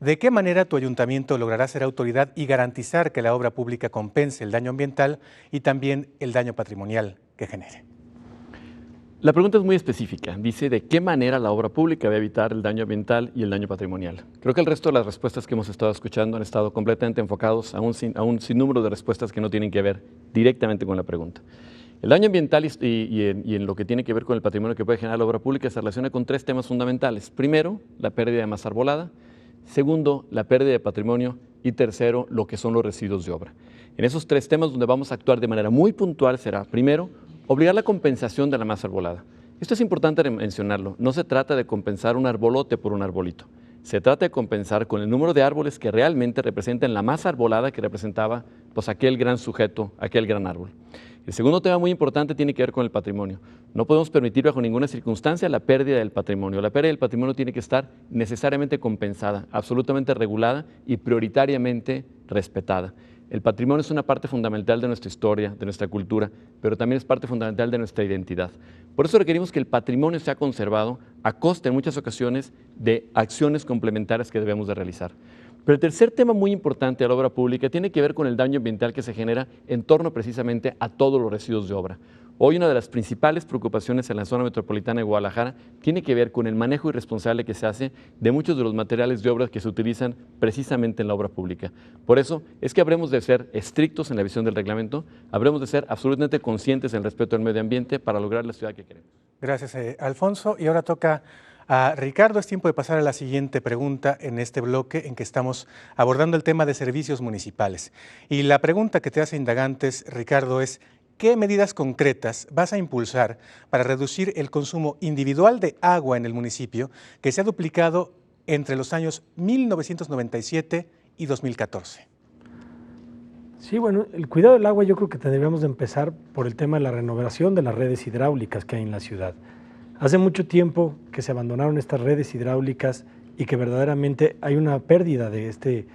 ¿De qué manera tu ayuntamiento logrará ser autoridad y garantizar que la obra pública compense el daño ambiental y también el daño patrimonial que genere? La pregunta es muy específica. Dice, ¿de qué manera la obra pública va a evitar el daño ambiental y el daño patrimonial? Creo que el resto de las respuestas que hemos estado escuchando han estado completamente enfocados a un sinnúmero de respuestas que no tienen que ver directamente con la pregunta. El daño ambiental y en lo que tiene que ver con el patrimonio que puede generar la obra pública se relaciona con tres temas fundamentales. Primero, la pérdida de masa arbolada. Segundo, la pérdida de patrimonio. Y tercero, lo que son los residuos de obra. En esos tres temas donde vamos a actuar de manera muy puntual será, primero, obligar la compensación de la masa arbolada. Esto es importante mencionarlo. No se trata de compensar un arbolote por un arbolito. Se trata de compensar con el número de árboles que realmente representan la masa arbolada que representaba pues, aquel gran sujeto, aquel gran árbol. El segundo tema muy importante tiene que ver con el patrimonio. No podemos permitir bajo ninguna circunstancia la pérdida del patrimonio. La pérdida del patrimonio tiene que estar necesariamente compensada, absolutamente regulada y prioritariamente respetada. El patrimonio es una parte fundamental de nuestra historia, de nuestra cultura, pero también es parte fundamental de nuestra identidad. Por eso requerimos que el patrimonio sea conservado a costa en muchas ocasiones de acciones complementarias que debemos de realizar. Pero el tercer tema muy importante de la obra pública tiene que ver con el daño ambiental que se genera en torno precisamente a todos los residuos de obra. Hoy una de las principales preocupaciones en la zona metropolitana de Guadalajara tiene que ver con el manejo irresponsable que se hace de muchos de los materiales de obra que se utilizan precisamente en la obra pública. Por eso es que habremos de ser estrictos en la visión del reglamento, habremos de ser absolutamente conscientes en el respeto al medio ambiente para lograr la ciudad que queremos. Gracias, Alfonso. Y ahora toca a Ricardo. Es tiempo de pasar a la siguiente pregunta en este bloque en que estamos abordando el tema de servicios municipales. Y la pregunta que te hace Indagantes, Ricardo, es ¿qué medidas concretas vas a impulsar para reducir el consumo individual de agua en el municipio que se ha duplicado entre los años 1997 y 2014? Sí, bueno, el cuidado del agua yo creo que tendríamos de empezar por el tema de la renovación de las redes hidráulicas que hay en la ciudad. Hace mucho tiempo que se abandonaron estas redes hidráulicas y que verdaderamente hay una pérdida de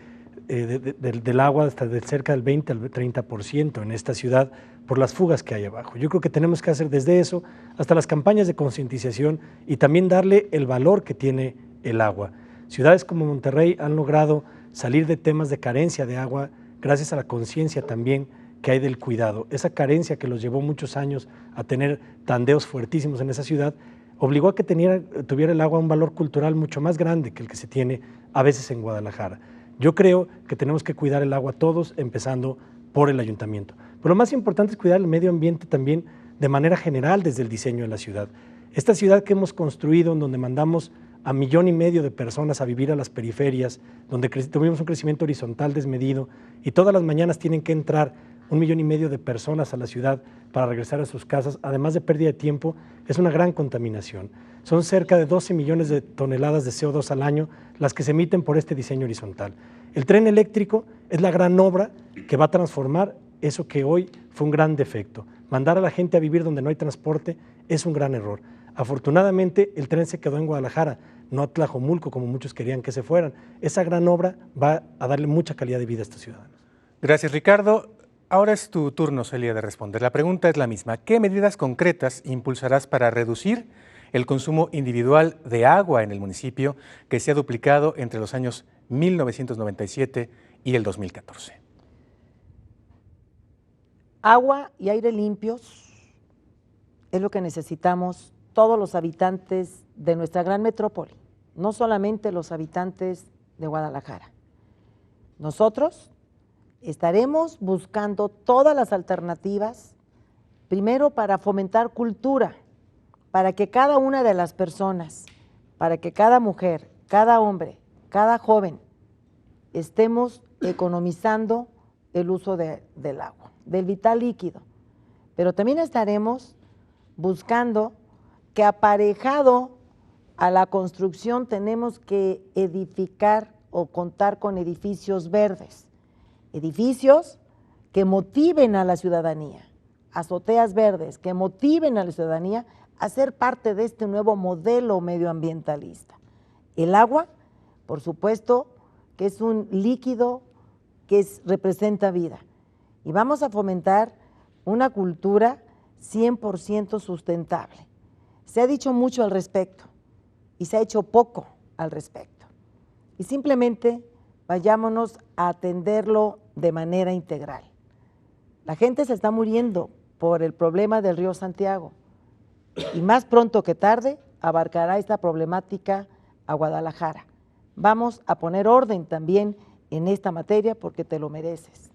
del agua hasta de cerca del 20 al 30% en esta ciudad por las fugas que hay abajo. Yo creo que tenemos que hacer desde eso hasta las campañas de concientización y también darle el valor que tiene el agua. Ciudades como Monterrey han logrado salir de temas de carencia de agua gracias a la conciencia también que hay del cuidado. Esa carencia que los llevó muchos años a tener tandeos fuertísimos en esa ciudad, obligó a que tuviera el agua un valor cultural mucho más grande que el que se tiene a veces en Guadalajara. Yo creo que tenemos que cuidar el agua todos, empezando por el ayuntamiento. Pero lo más importante es cuidar el medio ambiente también de manera general desde el diseño de la ciudad. Esta ciudad que hemos construido, en donde mandamos a 1,5 millones de personas a vivir a las periferias, donde tuvimos un crecimiento horizontal desmedido y todas las mañanas tienen que entrar 1,5 millones de personas a la ciudad para regresar a sus casas, además de pérdida de tiempo, es una gran contaminación. Son cerca de 12 millones de toneladas de CO2 al año las que se emiten por este diseño horizontal. El tren eléctrico es la gran obra que va a transformar eso que hoy fue un gran defecto. Mandar a la gente a vivir donde no hay transporte es un gran error. Afortunadamente, el tren se quedó en Guadalajara, no a Tlajomulco, como muchos querían que se fueran. Esa gran obra va a darle mucha calidad de vida a estos ciudadanos. Gracias, Ricardo. Ahora es tu turno, Celia, de responder. La pregunta es la misma. ¿Qué medidas concretas impulsarás para reducir el consumo individual de agua en el municipio que se ha duplicado entre los años 1997 y el 2014? Agua y aire limpios es lo que necesitamos todos los habitantes de nuestra gran metrópoli, no solamente los habitantes de Guadalajara. Nosotros estaremos buscando todas las alternativas, primero para fomentar cultura, para que cada una de las personas, para que cada mujer, cada hombre, cada joven, estemos economizando el uso del agua, del vital líquido. Pero también estaremos buscando que aparejado a la construcción tenemos que edificar o contar con edificios verdes, edificios que motiven a la ciudadanía, azoteas verdes que motiven a la ciudadanía a ser parte de este nuevo modelo medioambientalista. El agua, por supuesto, que es un líquido que representa vida. Y vamos a fomentar una cultura 100% sustentable. Se ha dicho mucho al respecto y se ha hecho poco al respecto. Y simplemente vayámonos a atenderlo de manera integral. La gente se está muriendo por el problema del río Santiago y más pronto que tarde abarcará esta problemática a Guadalajara. Vamos a poner orden también en esta materia porque te lo mereces.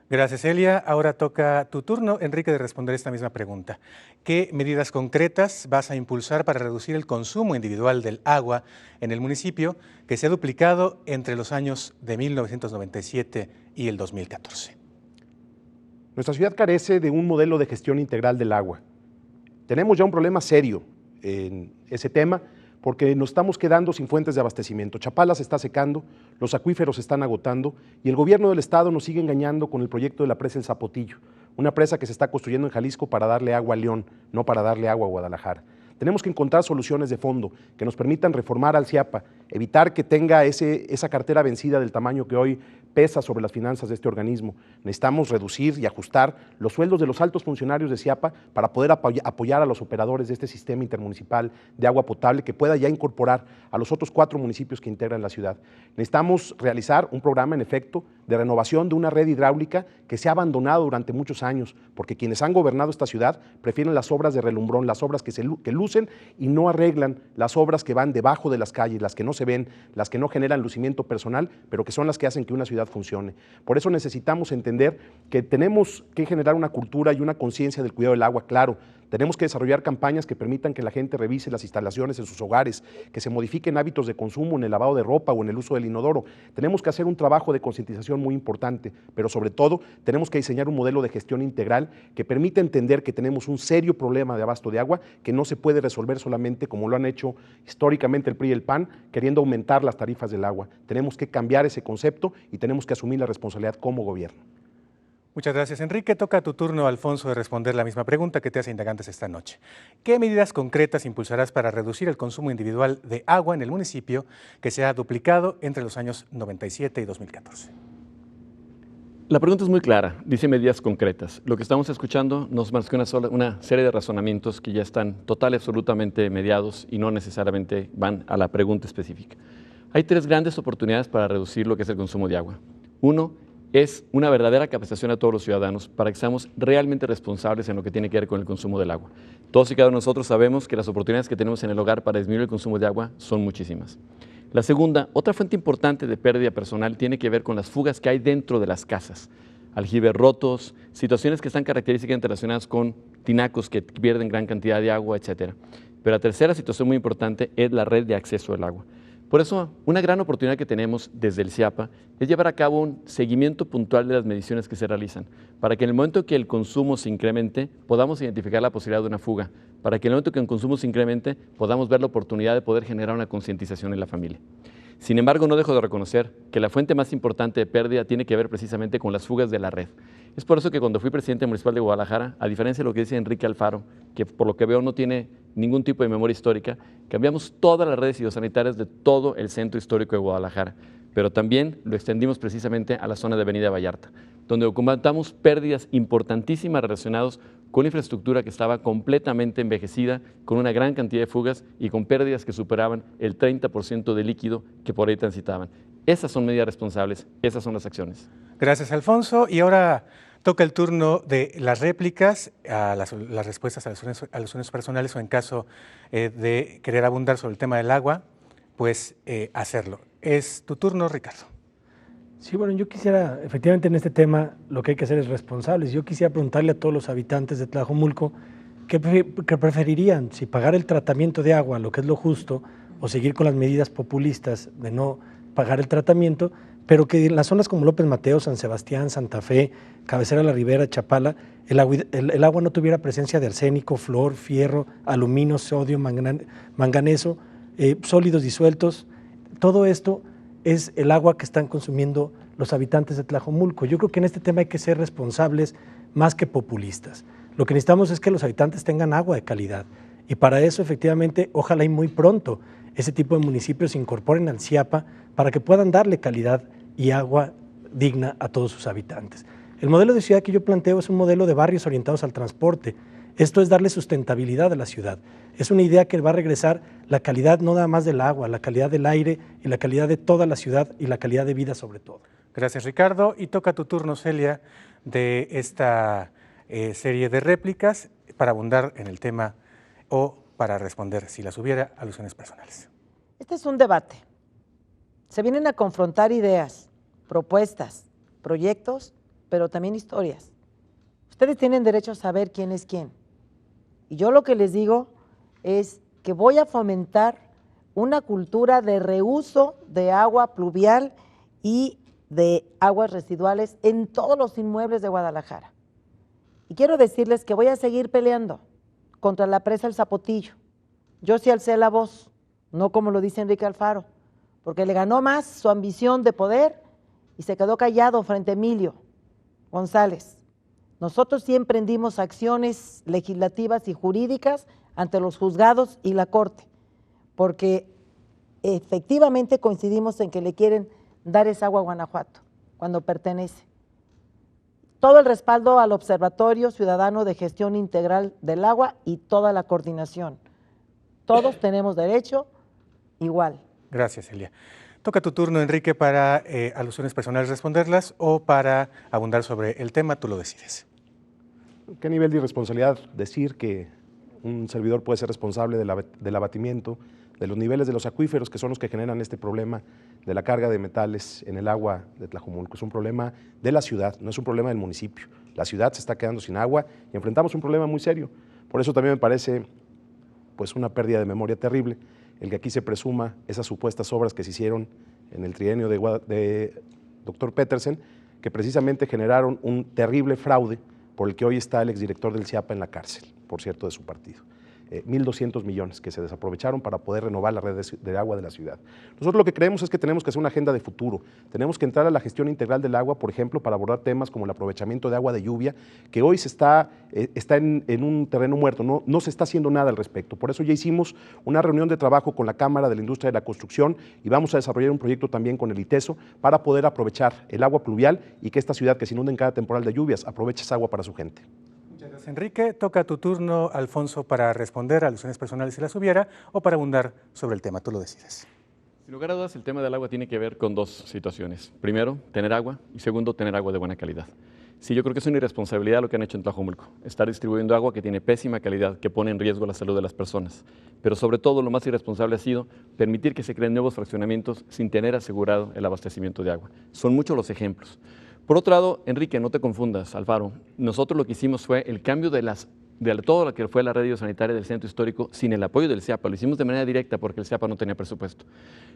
Gracias, Celia. Ahora toca tu turno, Enrique, de responder esta misma pregunta. ¿Qué medidas concretas vas a impulsar para reducir el consumo individual del agua en el municipio que se ha duplicado entre los años de 1997 y el 2014? Nuestra ciudad carece de un modelo de gestión integral del agua. Tenemos ya un problema serio en ese tema porque nos estamos quedando sin fuentes de abastecimiento. Chapala se está secando, los acuíferos se están agotando y el gobierno del estado nos sigue engañando con el proyecto de la presa El Zapotillo, una presa que se está construyendo en Jalisco para darle agua a León, no para darle agua a Guadalajara. Tenemos que encontrar soluciones de fondo que nos permitan reformar al CIAPA, evitar que tenga esa cartera vencida del tamaño que hoy pesa sobre las finanzas de este organismo. Necesitamos reducir y ajustar los sueldos de los altos funcionarios de CIAPA para poder apoyar a los operadores de este sistema intermunicipal de agua potable que pueda ya incorporar a los otros 4 municipios que integran la ciudad. Necesitamos realizar un programa, en efecto, de renovación de una red hidráulica que se ha abandonado durante muchos años, porque quienes han gobernado esta ciudad prefieren las obras de relumbrón, las obras que lucen y no arreglan las obras que van debajo de las calles, las que no se ven, las que no generan lucimiento personal, pero que son las que hacen que una ciudad funcione. Por eso necesitamos entender que tenemos que generar una cultura y una conciencia del cuidado del agua, claro. Tenemos que desarrollar campañas que permitan que la gente revise las instalaciones en sus hogares, que se modifiquen hábitos de consumo en el lavado de ropa o en el uso del inodoro. Tenemos que hacer un trabajo de concientización muy importante, pero sobre todo tenemos que diseñar un modelo de gestión integral que permita entender que tenemos un serio problema de abasto de agua que no se puede resolver solamente como lo han hecho históricamente el PRI y el PAN, queriendo aumentar las tarifas del agua. Tenemos que cambiar ese concepto y tenemos que asumir la responsabilidad como gobierno. Muchas gracias, Enrique. Toca a tu turno, Alfonso, de responder la misma pregunta que te hace Indagantes esta noche. ¿Qué medidas concretas impulsarás para reducir el consumo individual de agua en el municipio que se ha duplicado entre los años 97 y 2014? La pregunta es muy clara, dice medidas concretas. Lo que estamos escuchando no es más que una serie de razonamientos que ya están total y absolutamente mediados y no necesariamente van a la pregunta específica. Hay 3 grandes oportunidades para reducir lo que es el consumo de agua. 1, es una verdadera capacitación a todos los ciudadanos para que seamos realmente responsables en lo que tiene que ver con el consumo del agua. Todos y cada uno de nosotros sabemos que las oportunidades que tenemos en el hogar para disminuir el consumo de agua son muchísimas. La segunda, otra fuente importante de pérdida personal tiene que ver con las fugas que hay dentro de las casas. Aljibes rotos, situaciones que están característicamente relacionadas con tinacos que pierden gran cantidad de agua, etc. Pero la tercera situación muy importante es la red de acceso al agua. Por eso, una gran oportunidad que tenemos desde el CIAPA es llevar a cabo un seguimiento puntual de las mediciones que se realizan, para que en el momento que el consumo se incremente, podamos identificar la posibilidad de una fuga, para que en el momento que el consumo se incremente, podamos ver la oportunidad de poder generar una concientización en la familia. Sin embargo, no dejo de reconocer que la fuente más importante de pérdida tiene que ver precisamente con las fugas de la red. Es por eso que cuando fui presidente municipal de Guadalajara, a diferencia de lo que dice Enrique Alfaro, que por lo que veo no tiene ningún tipo de memoria histórica, cambiamos todas las redes hidrosanitarias de todo el centro histórico de Guadalajara, pero también lo extendimos precisamente a la zona de Avenida Vallarta, donde documentamos pérdidas importantísimas relacionadas con infraestructura que estaba completamente envejecida, con una gran cantidad de fugas y con pérdidas que superaban el 30% de líquido que por ahí transitaban. Esas son medidas responsables, esas son las acciones. Gracias, Alfonso. Y ahora toca el turno de las réplicas, a las respuestas a alusiones personales o en caso de querer abundar sobre el tema del agua, pues hacerlo. Es tu turno, Ricardo. Sí, bueno, yo quisiera, efectivamente en este tema lo que hay que hacer es responsables. Yo quisiera preguntarle a todos los habitantes de Tlajomulco qué preferirían, si pagar el tratamiento de agua, lo que es lo justo, o seguir con las medidas populistas de no pagar el tratamiento, pero que en las zonas como López Mateos, San Sebastián, Santa Fe, Cabecera de la Ribera, Chapala, el agua no tuviera presencia de arsénico, flor, fierro, aluminio, sodio, manganeso, sólidos disueltos. Todo esto es el agua que están consumiendo los habitantes de Tlajomulco. Yo creo que en este tema hay que ser responsables más que populistas. Lo que necesitamos es que los habitantes tengan agua de calidad y para eso efectivamente ojalá y muy pronto ese tipo de municipios se incorporen al CIAPA para que puedan darle calidad y agua digna a todos sus habitantes. El modelo de ciudad que yo planteo es un modelo de barrios orientados al transporte. Esto es darle sustentabilidad a la ciudad. Es una idea que va a regresar la calidad no nada más del agua, la calidad del aire y la calidad de toda la ciudad y la calidad de vida sobre todo. Gracias, Ricardo. Y toca tu turno, Celia, de esta serie de réplicas para abundar en el tema o para responder, si las hubiera, alusiones personales. Este es un debate. Se vienen a confrontar ideas, propuestas, proyectos, pero también historias. Ustedes tienen derecho a saber quién es quién. Y yo lo que les digo es que voy a fomentar una cultura de reuso de agua pluvial y de aguas residuales en todos los inmuebles de Guadalajara. Y quiero decirles que voy a seguir peleando contra la presa El Zapotillo. Yo sí alcé la voz, no como lo dice Enrique Alfaro, porque le ganó más su ambición de poder y se quedó callado frente a Emilio González. Nosotros sí emprendimos acciones legislativas y jurídicas ante los juzgados y la Corte, porque efectivamente coincidimos en que le quieren dar esa agua a Guanajuato, cuando pertenece. Todo el respaldo al Observatorio Ciudadano de Gestión Integral del Agua y toda la coordinación. Todos tenemos derecho igual. Gracias, Celia. Toca tu turno, Enrique, para alusiones personales responderlas o para abundar sobre el tema, tú lo decides. ¿Qué nivel de irresponsabilidad decir que un servidor puede ser responsable del abatimiento de los niveles de los acuíferos que son los que generan este problema de la carga de metales en el agua de Tlajomulco? Es un problema de la ciudad, no es un problema del municipio. La ciudad se está quedando sin agua y enfrentamos un problema muy serio. Por eso también me parece pues una pérdida de memoria terrible el que aquí se presuma esas supuestas obras que se hicieron en el trienio de Dr. Petersen, que precisamente generaron un terrible fraude por el que hoy está el exdirector del CIAPA en la cárcel, por cierto, de su partido. 1.200 millones que se desaprovecharon para poder renovar la red de agua de la ciudad. Nosotros lo que creemos es que tenemos que hacer una agenda de futuro. Tenemos que entrar a la gestión integral del agua, por ejemplo, para abordar temas como el aprovechamiento de agua de lluvia, que hoy está en un terreno muerto, no se está haciendo nada al respecto. Por eso ya hicimos una reunión de trabajo con la Cámara de la Industria de la Construcción y vamos a desarrollar un proyecto también con el ITESO para poder aprovechar el agua pluvial y que esta ciudad que se inunda en cada temporal de lluvias aproveche esa agua para su gente. Muchas gracias, Enrique. Toca tu turno, Alfonso, para responder a alusiones personales si las hubiera o para abundar sobre el tema. Tú lo decides. Sin lugar a dudas, el tema del agua tiene que ver con dos situaciones. Primero, tener agua y segundo, tener agua de buena calidad. Sí, yo creo que es una irresponsabilidad lo que han hecho en Tlajomulco, estar distribuyendo agua que tiene pésima calidad, que pone en riesgo la salud de las personas. Pero sobre todo, lo más irresponsable ha sido permitir que se creen nuevos fraccionamientos sin tener asegurado el abastecimiento de agua. Son muchos los ejemplos. Por otro lado, Enrique, no te confundas, Alfaro, nosotros lo que hicimos fue el cambio de todo lo que fue la red sanitaria del centro histórico sin el apoyo del CIAPA. Lo hicimos de manera directa porque el CIAPA no tenía presupuesto.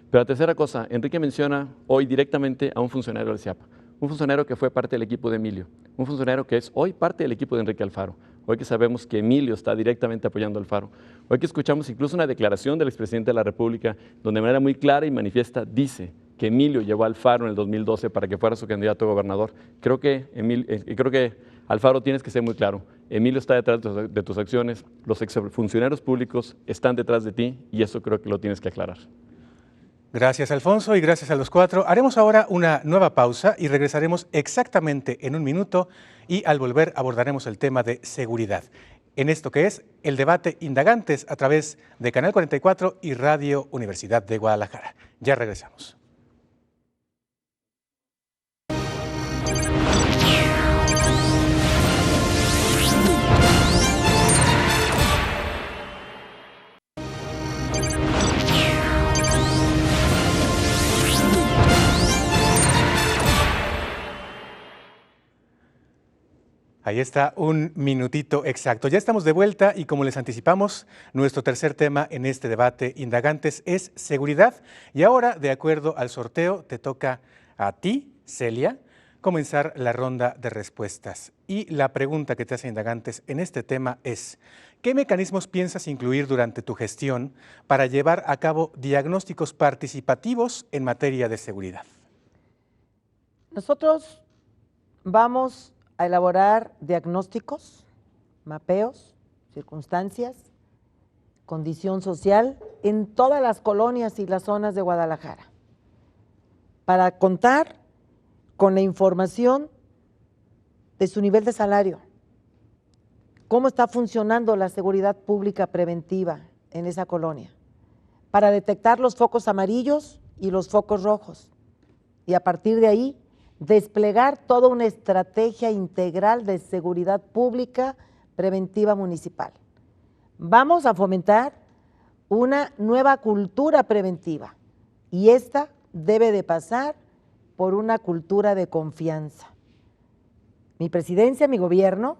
Pero la tercera cosa, Enrique menciona hoy directamente a un funcionario del CIAPA, un funcionario que fue parte del equipo de Emilio, un funcionario que es hoy parte del equipo de Enrique Alfaro, hoy que sabemos que Emilio está directamente apoyando a Alfaro, hoy que escuchamos incluso una declaración del expresidente de la República donde de manera muy clara y manifiesta dice que Emilio llevó a Alfaro en el 2012 para que fuera su candidato a gobernador. Creo que Alfaro, tienes que ser muy claro. Emilio está detrás de tus acciones, los exfuncionarios públicos están detrás de ti y eso creo que lo tienes que aclarar. Gracias, Alfonso, y gracias a los cuatro. Haremos ahora una nueva pausa y regresaremos exactamente en un minuto y al volver abordaremos el tema de seguridad en esto que es el debate Indagantes a través de Canal 44 y Radio Universidad de Guadalajara. Ya regresamos. Ahí está, un minutito exacto. Ya estamos de vuelta y como les anticipamos, nuestro tercer tema en este debate Indagantes es seguridad. Y ahora, de acuerdo al sorteo, te toca a ti, Celia, comenzar la ronda de respuestas. Y la pregunta que te hace Indagantes en este tema es, ¿qué mecanismos piensas incluir durante tu gestión para llevar a cabo diagnósticos participativos en materia de seguridad? Nosotros vamos a elaborar diagnósticos, mapeos, circunstancias, condición social en todas las colonias y las zonas de Guadalajara, para contar con la información de su nivel de salario, cómo está funcionando la seguridad pública preventiva en esa colonia, para detectar los focos amarillos y los focos rojos, y a partir de ahí desplegar toda una estrategia integral de seguridad pública preventiva municipal. Vamos a fomentar una nueva cultura preventiva y esta debe de pasar por una cultura de confianza. Mi presidencia, mi gobierno,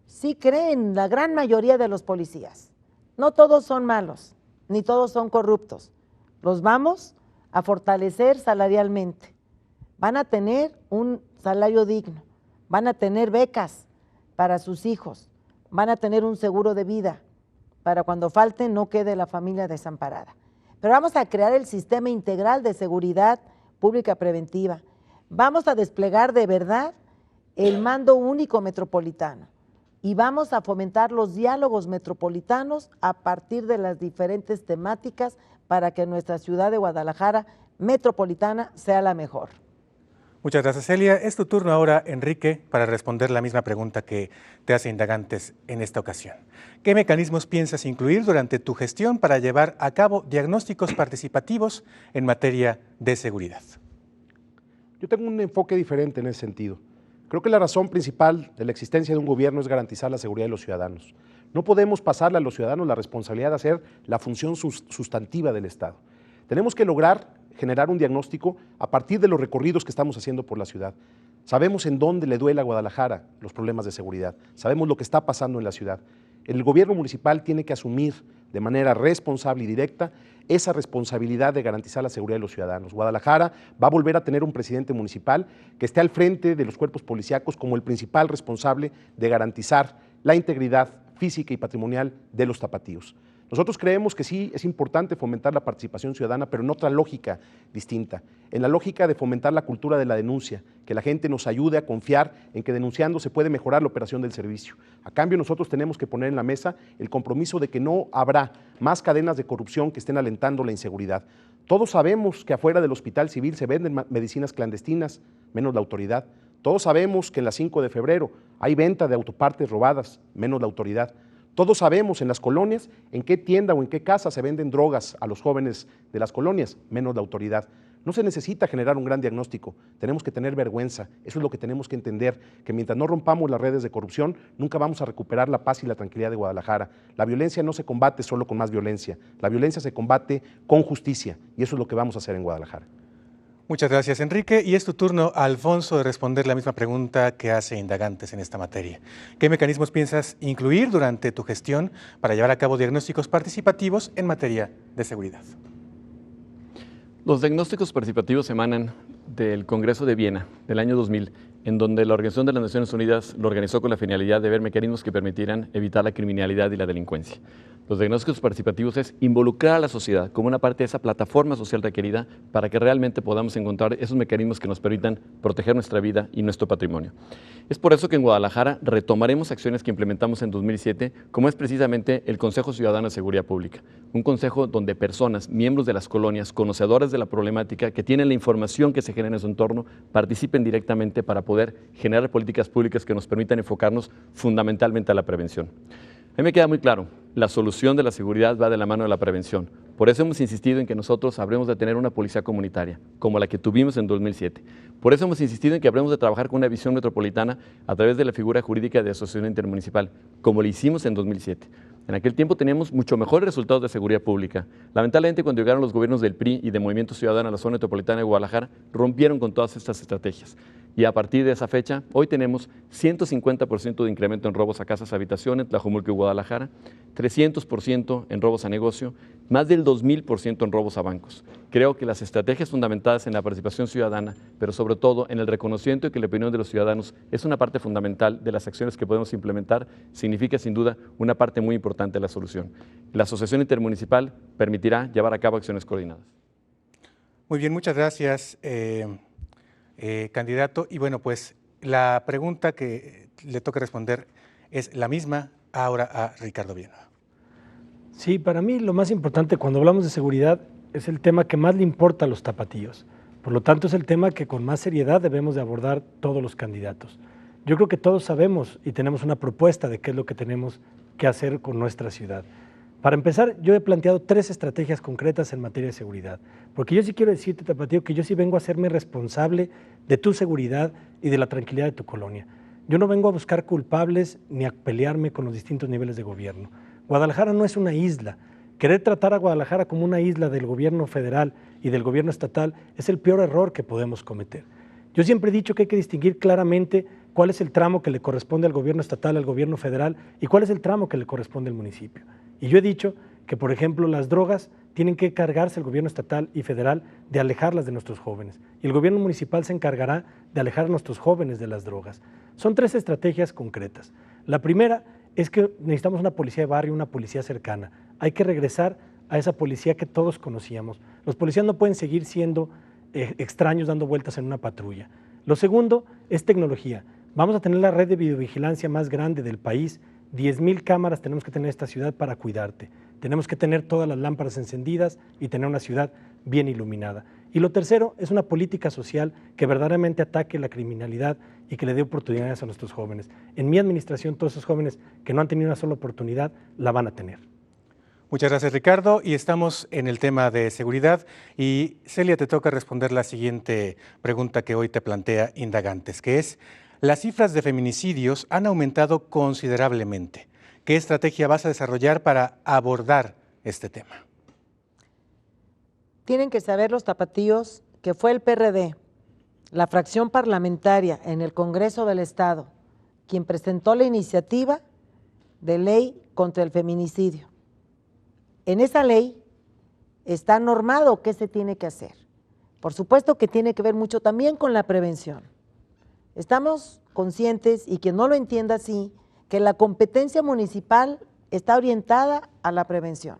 sí cree en la gran mayoría de los policías. No todos son malos, ni todos son corruptos. Los vamos a fortalecer salarialmente. Van a tener un salario digno, van a tener becas para sus hijos, van a tener un seguro de vida para cuando falte no quede la familia desamparada. Pero vamos a crear el sistema integral de seguridad pública preventiva. Vamos a desplegar de verdad el mando único metropolitano y vamos a fomentar los diálogos metropolitanos a partir de las diferentes temáticas para que nuestra ciudad de Guadalajara metropolitana sea la mejor. Muchas gracias, Celia. Es tu turno ahora, Enrique, para responder la misma pregunta que te hace Indagantes en esta ocasión. ¿Qué mecanismos piensas incluir durante tu gestión para llevar a cabo diagnósticos participativos en materia de seguridad? Yo tengo un enfoque diferente en ese sentido. Creo que la razón principal de la existencia de un gobierno es garantizar la seguridad de los ciudadanos. No podemos pasarle a los ciudadanos la responsabilidad de hacer la función sustantiva del Estado. Tenemos que lograr generar un diagnóstico a partir de los recorridos que estamos haciendo por la ciudad. Sabemos en dónde le duele a Guadalajara los problemas de seguridad, sabemos lo que está pasando en la ciudad. El gobierno municipal tiene que asumir de manera responsable y directa esa responsabilidad de garantizar la seguridad de los ciudadanos. Guadalajara va a volver a tener un presidente municipal que esté al frente de los cuerpos policíacos como el principal responsable de garantizar la integridad física y patrimonial de los tapatíos. Nosotros creemos que sí es importante fomentar la participación ciudadana, pero en otra lógica distinta, en la lógica de fomentar la cultura de la denuncia, que la gente nos ayude a confiar en que denunciando se puede mejorar la operación del servicio. A cambio, nosotros tenemos que poner en la mesa el compromiso de que no habrá más cadenas de corrupción que estén alentando la inseguridad. Todos sabemos que afuera del Hospital Civil se venden medicinas clandestinas, menos la autoridad. Todos sabemos que en la 5 de febrero hay venta de autopartes robadas, menos la autoridad. Todos sabemos en las colonias en qué tienda o en qué casa se venden drogas a los jóvenes de las colonias, menos la autoridad. No se necesita generar un gran diagnóstico, tenemos que tener vergüenza, eso es lo que tenemos que entender, que mientras no rompamos las redes de corrupción, nunca vamos a recuperar la paz y la tranquilidad de Guadalajara. La violencia no se combate solo con más violencia, la violencia se combate con justicia y eso es lo que vamos a hacer en Guadalajara. Muchas gracias, Enrique. Y es tu turno, Alfonso, de responder la misma pregunta que hace Indagantes en esta materia. ¿Qué mecanismos piensas incluir durante tu gestión para llevar a cabo diagnósticos participativos en materia de seguridad? Los diagnósticos participativos emanan del Congreso de Viena del año 2000, en donde la Organización de las Naciones Unidas lo organizó con la finalidad de ver mecanismos que permitieran evitar la criminalidad y la delincuencia. Los diagnósticos participativos es involucrar a la sociedad como una parte de esa plataforma social requerida para que realmente podamos encontrar esos mecanismos que nos permitan proteger nuestra vida y nuestro patrimonio. Es por eso que en Guadalajara retomaremos acciones que implementamos en 2007, como es precisamente el Consejo Ciudadano de Seguridad Pública, un consejo donde personas, miembros de las colonias, conocedores de la problemática, que tienen la información que se genera en su entorno, participen directamente para poder generar políticas públicas que nos permitan enfocarnos fundamentalmente a la prevención. A mí me queda muy claro, la solución de la seguridad va de la mano de la prevención. Por eso hemos insistido en que nosotros habremos de tener una policía comunitaria, como la que tuvimos en 2007. Por eso hemos insistido en que habremos de trabajar con una visión metropolitana a través de la figura jurídica de asociación intermunicipal, como lo hicimos en 2007. En aquel tiempo teníamos mucho mejores resultados de seguridad pública. Lamentablemente, cuando llegaron los gobiernos del PRI y de Movimiento Ciudadano a la zona metropolitana de Guadalajara, rompieron con todas estas estrategias. Y a partir de esa fecha, hoy tenemos 150% de incremento en robos a casas, habitaciones, Tlajomulco y Guadalajara, 300% en robos a negocio, más del 2000% en robos a bancos. Creo que las estrategias fundamentadas en la participación ciudadana, pero sobre todo en el reconocimiento de que la opinión de los ciudadanos es una parte fundamental de las acciones que podemos implementar, significa sin duda una parte muy importante de la solución. La Asociación Intermunicipal permitirá llevar a cabo acciones coordinadas. Muy bien, muchas gracias, candidato. Y bueno, pues la pregunta que le toca responder es la misma ahora a Ricardo Villanueva. Sí, para mí lo más importante cuando hablamos de seguridad es el tema que más le importa a los tapatíos. Por lo tanto, es el tema que con más seriedad debemos de abordar todos los candidatos. Yo creo que todos sabemos y tenemos una propuesta de qué es lo que tenemos que hacer con nuestra ciudad. Para empezar, yo he planteado 3 estrategias concretas en materia de seguridad, porque yo sí quiero decirte, tapatío, que yo sí vengo a hacerme responsable de tu seguridad y de la tranquilidad de tu colonia. Yo no vengo a buscar culpables ni a pelearme con los distintos niveles de gobierno. Guadalajara no es una isla. Querer tratar a Guadalajara como una isla del gobierno federal y del gobierno estatal es el peor error que podemos cometer. Yo siempre he dicho que hay que distinguir claramente cuál es el tramo que le corresponde al gobierno estatal, al gobierno federal y cuál es el tramo que le corresponde al municipio. Y yo he dicho que, por ejemplo, las drogas tienen que cargarse el gobierno estatal y federal de alejarlas de nuestros jóvenes. Y el gobierno municipal se encargará de alejar a nuestros jóvenes de las drogas. Son 3 estrategias concretas. La primera es que necesitamos una policía de barrio, una policía cercana. Hay que regresar a esa policía que todos conocíamos. Los policías no pueden seguir siendo extraños dando vueltas en una patrulla. Lo segundo es tecnología. Vamos a tener la red de videovigilancia más grande del país. 10,000 cámaras tenemos que tener en esta ciudad para cuidarte. Tenemos que tener todas las lámparas encendidas y tener una ciudad bien iluminada. Y lo tercero es una política social que verdaderamente ataque la criminalidad y que le dé oportunidades a nuestros jóvenes. En mi administración, todos esos jóvenes que no han tenido una sola oportunidad, la van a tener. Muchas gracias, Ricardo. Y estamos en el tema de seguridad. Y Celia, te toca responder la siguiente pregunta que hoy te plantea Indagantes, que es: las cifras de feminicidios han aumentado considerablemente. ¿Qué estrategia vas a desarrollar para abordar este tema? Tienen que saber los tapatíos que fue el PRD, la fracción parlamentaria en el Congreso del Estado, quien presentó la iniciativa de ley contra el feminicidio. En esa ley está normado qué se tiene que hacer. Por supuesto que tiene que ver mucho también con la prevención. Estamos conscientes, y quien no lo entienda así, que la competencia municipal está orientada a la prevención.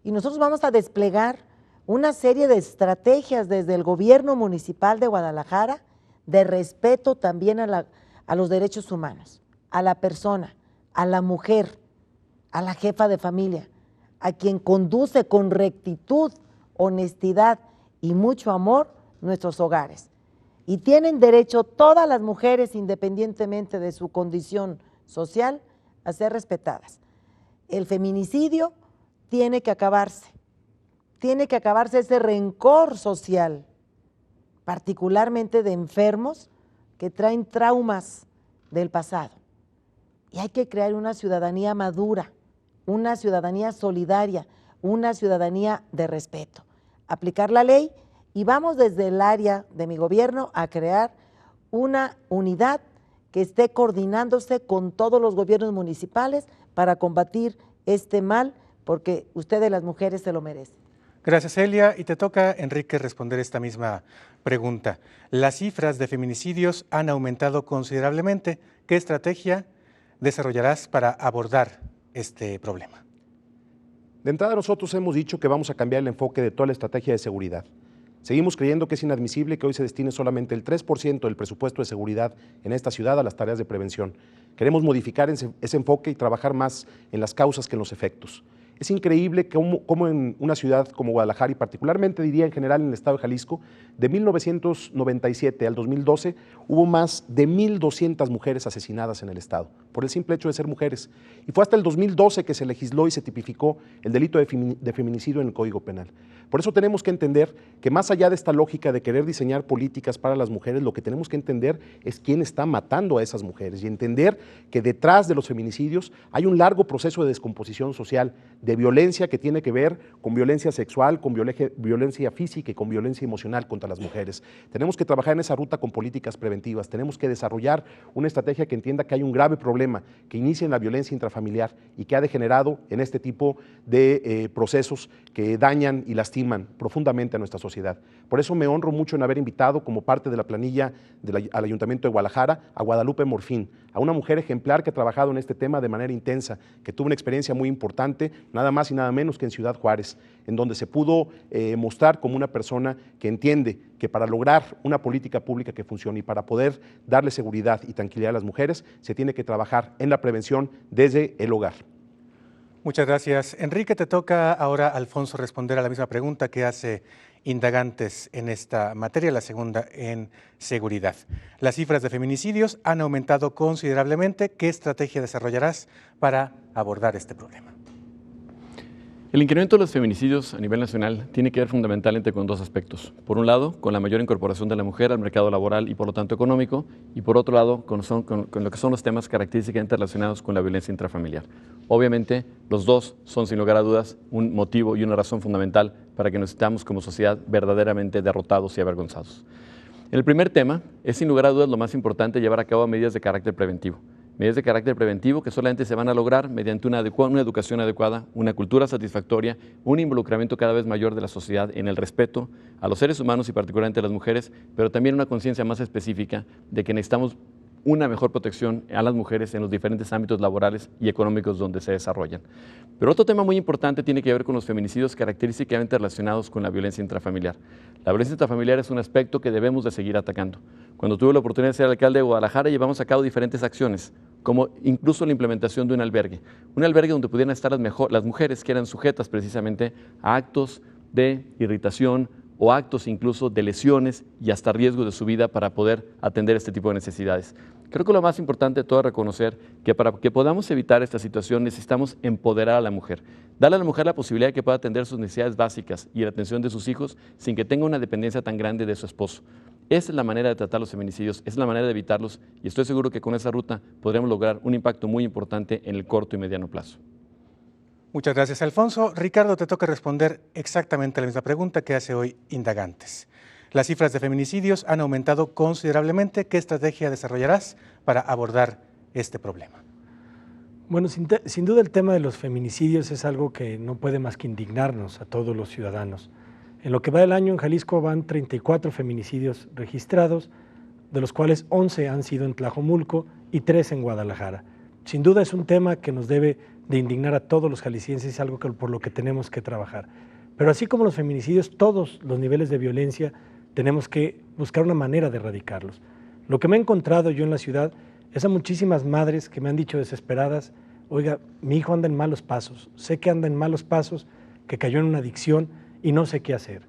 Y nosotros vamos a desplegar una serie de estrategias desde el gobierno municipal de Guadalajara de respeto también a los derechos humanos, a la persona, a la mujer, a la jefa de familia, a quien conduce con rectitud, honestidad y mucho amor nuestros hogares. Y tienen derecho todas las mujeres, independientemente de su condición social, a ser respetadas. el feminicidio tiene que acabarse ese rencor social, particularmente de enfermos que traen traumas del pasado. Y hay que crear una ciudadanía madura, una ciudadanía solidaria, una ciudadanía de respeto. Aplicar la ley, y vamos desde el área de mi gobierno a crear una unidad que esté coordinándose con todos los gobiernos municipales para combatir este mal, porque ustedes las mujeres se lo merecen. Gracias, Elia. Y te toca, Enrique, responder esta misma pregunta. Las cifras de feminicidios han aumentado considerablemente. ¿Qué estrategia desarrollarás para abordar este problema? De entrada, nosotros hemos dicho que vamos a cambiar el enfoque de toda la estrategia de seguridad. Seguimos creyendo que es inadmisible que hoy se destine solamente el 3% del presupuesto de seguridad en esta ciudad a las tareas de prevención. Queremos modificar ese enfoque y trabajar más en las causas que en los efectos. Es increíble cómo en una ciudad como Guadalajara, y particularmente diría en general en el estado de Jalisco, de 1997 al 2012 hubo más de 1,200 mujeres asesinadas en el estado, por el simple hecho de ser mujeres. Y fue hasta el 2012 que se legisló y se tipificó el delito de feminicidio en el Código Penal. Por eso tenemos que entender que más allá de esta lógica de querer diseñar políticas para las mujeres, lo que tenemos que entender es quién está matando a esas mujeres y entender que detrás de los feminicidios hay un largo proceso de descomposición social, de violencia que tiene que ver con violencia sexual, con violencia física y con violencia emocional contra las mujeres. Tenemos que trabajar en esa ruta con políticas preventivas, tenemos que desarrollar una estrategia que entienda que hay un grave problema que inicia en la violencia intrafamiliar y que ha degenerado en este tipo de procesos que dañan y lastiman profundamente a nuestra sociedad. Por eso me honro mucho en haber invitado como parte de la planilla al Ayuntamiento de Guadalajara a Guadalupe Morfín, a una mujer ejemplar que ha trabajado en este tema de manera intensa, que tuvo una experiencia muy importante, nada más y nada menos que en Ciudad Juárez, en donde se pudo mostrar como una persona que entiende que para lograr una política pública que funcione y para poder darle seguridad y tranquilidad a las mujeres, se tiene que trabajar en la prevención desde el hogar. Muchas gracias. Enrique, te toca ahora, Alfonso, responder a la misma pregunta que hace Indagantes en esta materia, la segunda en seguridad. Las cifras de feminicidios han aumentado considerablemente. ¿Qué estrategia desarrollarás para abordar este problema? El incremento de los feminicidios a nivel nacional tiene que ver fundamentalmente con dos aspectos. Por un lado, con la mayor incorporación de la mujer al mercado laboral y por lo tanto económico, y por otro lado, con lo que son los temas característicamente relacionados con la violencia intrafamiliar. Obviamente, los dos son sin lugar a dudas un motivo y una razón fundamental para que nos sintamos como sociedad verdaderamente derrotados y avergonzados. En el primer tema, es sin lugar a dudas lo más importante llevar a cabo medidas de carácter preventivo. Medidas de carácter preventivo que solamente se van a lograr mediante una educación adecuada, una cultura satisfactoria, un involucramiento cada vez mayor de la sociedad en el respeto a los seres humanos y particularmente a las mujeres, pero también una conciencia más específica de que necesitamos una mejor protección a las mujeres en los diferentes ámbitos laborales y económicos donde se desarrollan. Pero otro tema muy importante tiene que ver con los feminicidios característicamente relacionados con la violencia intrafamiliar. La violencia intrafamiliar es un aspecto que debemos de seguir atacando. Cuando tuve la oportunidad de ser alcalde de Guadalajara, llevamos a cabo diferentes acciones, como incluso la implementación de un albergue donde pudieran estar las mujeres que eran sujetas precisamente a actos de irritación o actos incluso de lesiones y hasta riesgo de su vida para poder atender este tipo de necesidades. Creo que lo más importante de todo es reconocer que para que podamos evitar esta situación necesitamos empoderar a la mujer, darle a la mujer la posibilidad de que pueda atender sus necesidades básicas y la atención de sus hijos sin que tenga una dependencia tan grande de su esposo. Esa es la manera de tratar los feminicidios, esa es la manera de evitarlos y estoy seguro que con esa ruta podremos lograr un impacto muy importante en el corto y mediano plazo. Muchas gracias, Alfonso. Ricardo, te toca responder exactamente la misma pregunta que hace hoy Indagantes. Las cifras de feminicidios han aumentado considerablemente. ¿Qué estrategia desarrollarás para abordar este problema? Bueno, sin duda el tema de los feminicidios es algo que no puede más que indignarnos a todos los ciudadanos. En lo que va del año en Jalisco van 34 feminicidios registrados, de los cuales 11 han sido en Tlajomulco y 3 en Guadalajara. Sin duda es un tema que nos debe de indignar a todos los jaliscienses, es algo por lo que tenemos que trabajar. Pero así como los feminicidios, todos los niveles de violencia tenemos que buscar una manera de erradicarlos. Lo que me he encontrado yo en la ciudad es a muchísimas madres que me han dicho desesperadas, oiga, mi hijo anda en malos pasos, sé que anda en malos pasos, que cayó en una adicción y no sé qué hacer.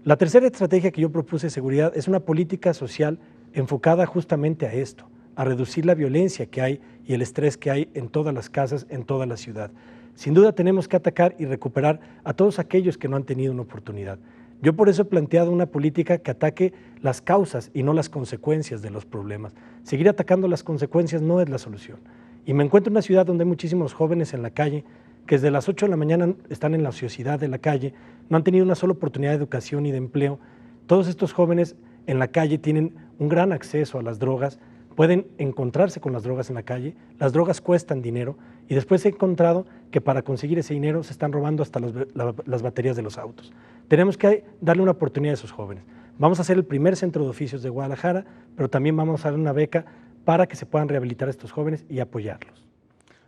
La tercera estrategia que yo propuse de seguridad es una política social enfocada justamente a esto, a reducir la violencia que hay y el estrés que hay en todas las casas, en toda la ciudad. Sin duda tenemos que atacar y recuperar a todos aquellos que no han tenido una oportunidad. Yo por eso he planteado una política que ataque las causas y no las consecuencias de los problemas. Seguir atacando las consecuencias no es la solución. Y me encuentro en una ciudad donde hay muchísimos jóvenes en la calle que desde las 8 de la mañana están en la ociosidad de la calle, no han tenido una sola oportunidad de educación y de empleo. Todos estos jóvenes en la calle tienen un gran acceso a las drogas, pueden encontrarse con las drogas en la calle, las drogas cuestan dinero y después he encontrado que para conseguir ese dinero se están robando hasta las baterías de los autos. Tenemos que darle una oportunidad a esos jóvenes. Vamos a hacer el primer centro de oficios de Guadalajara, pero también vamos a dar una beca para que se puedan rehabilitar a estos jóvenes y apoyarlos.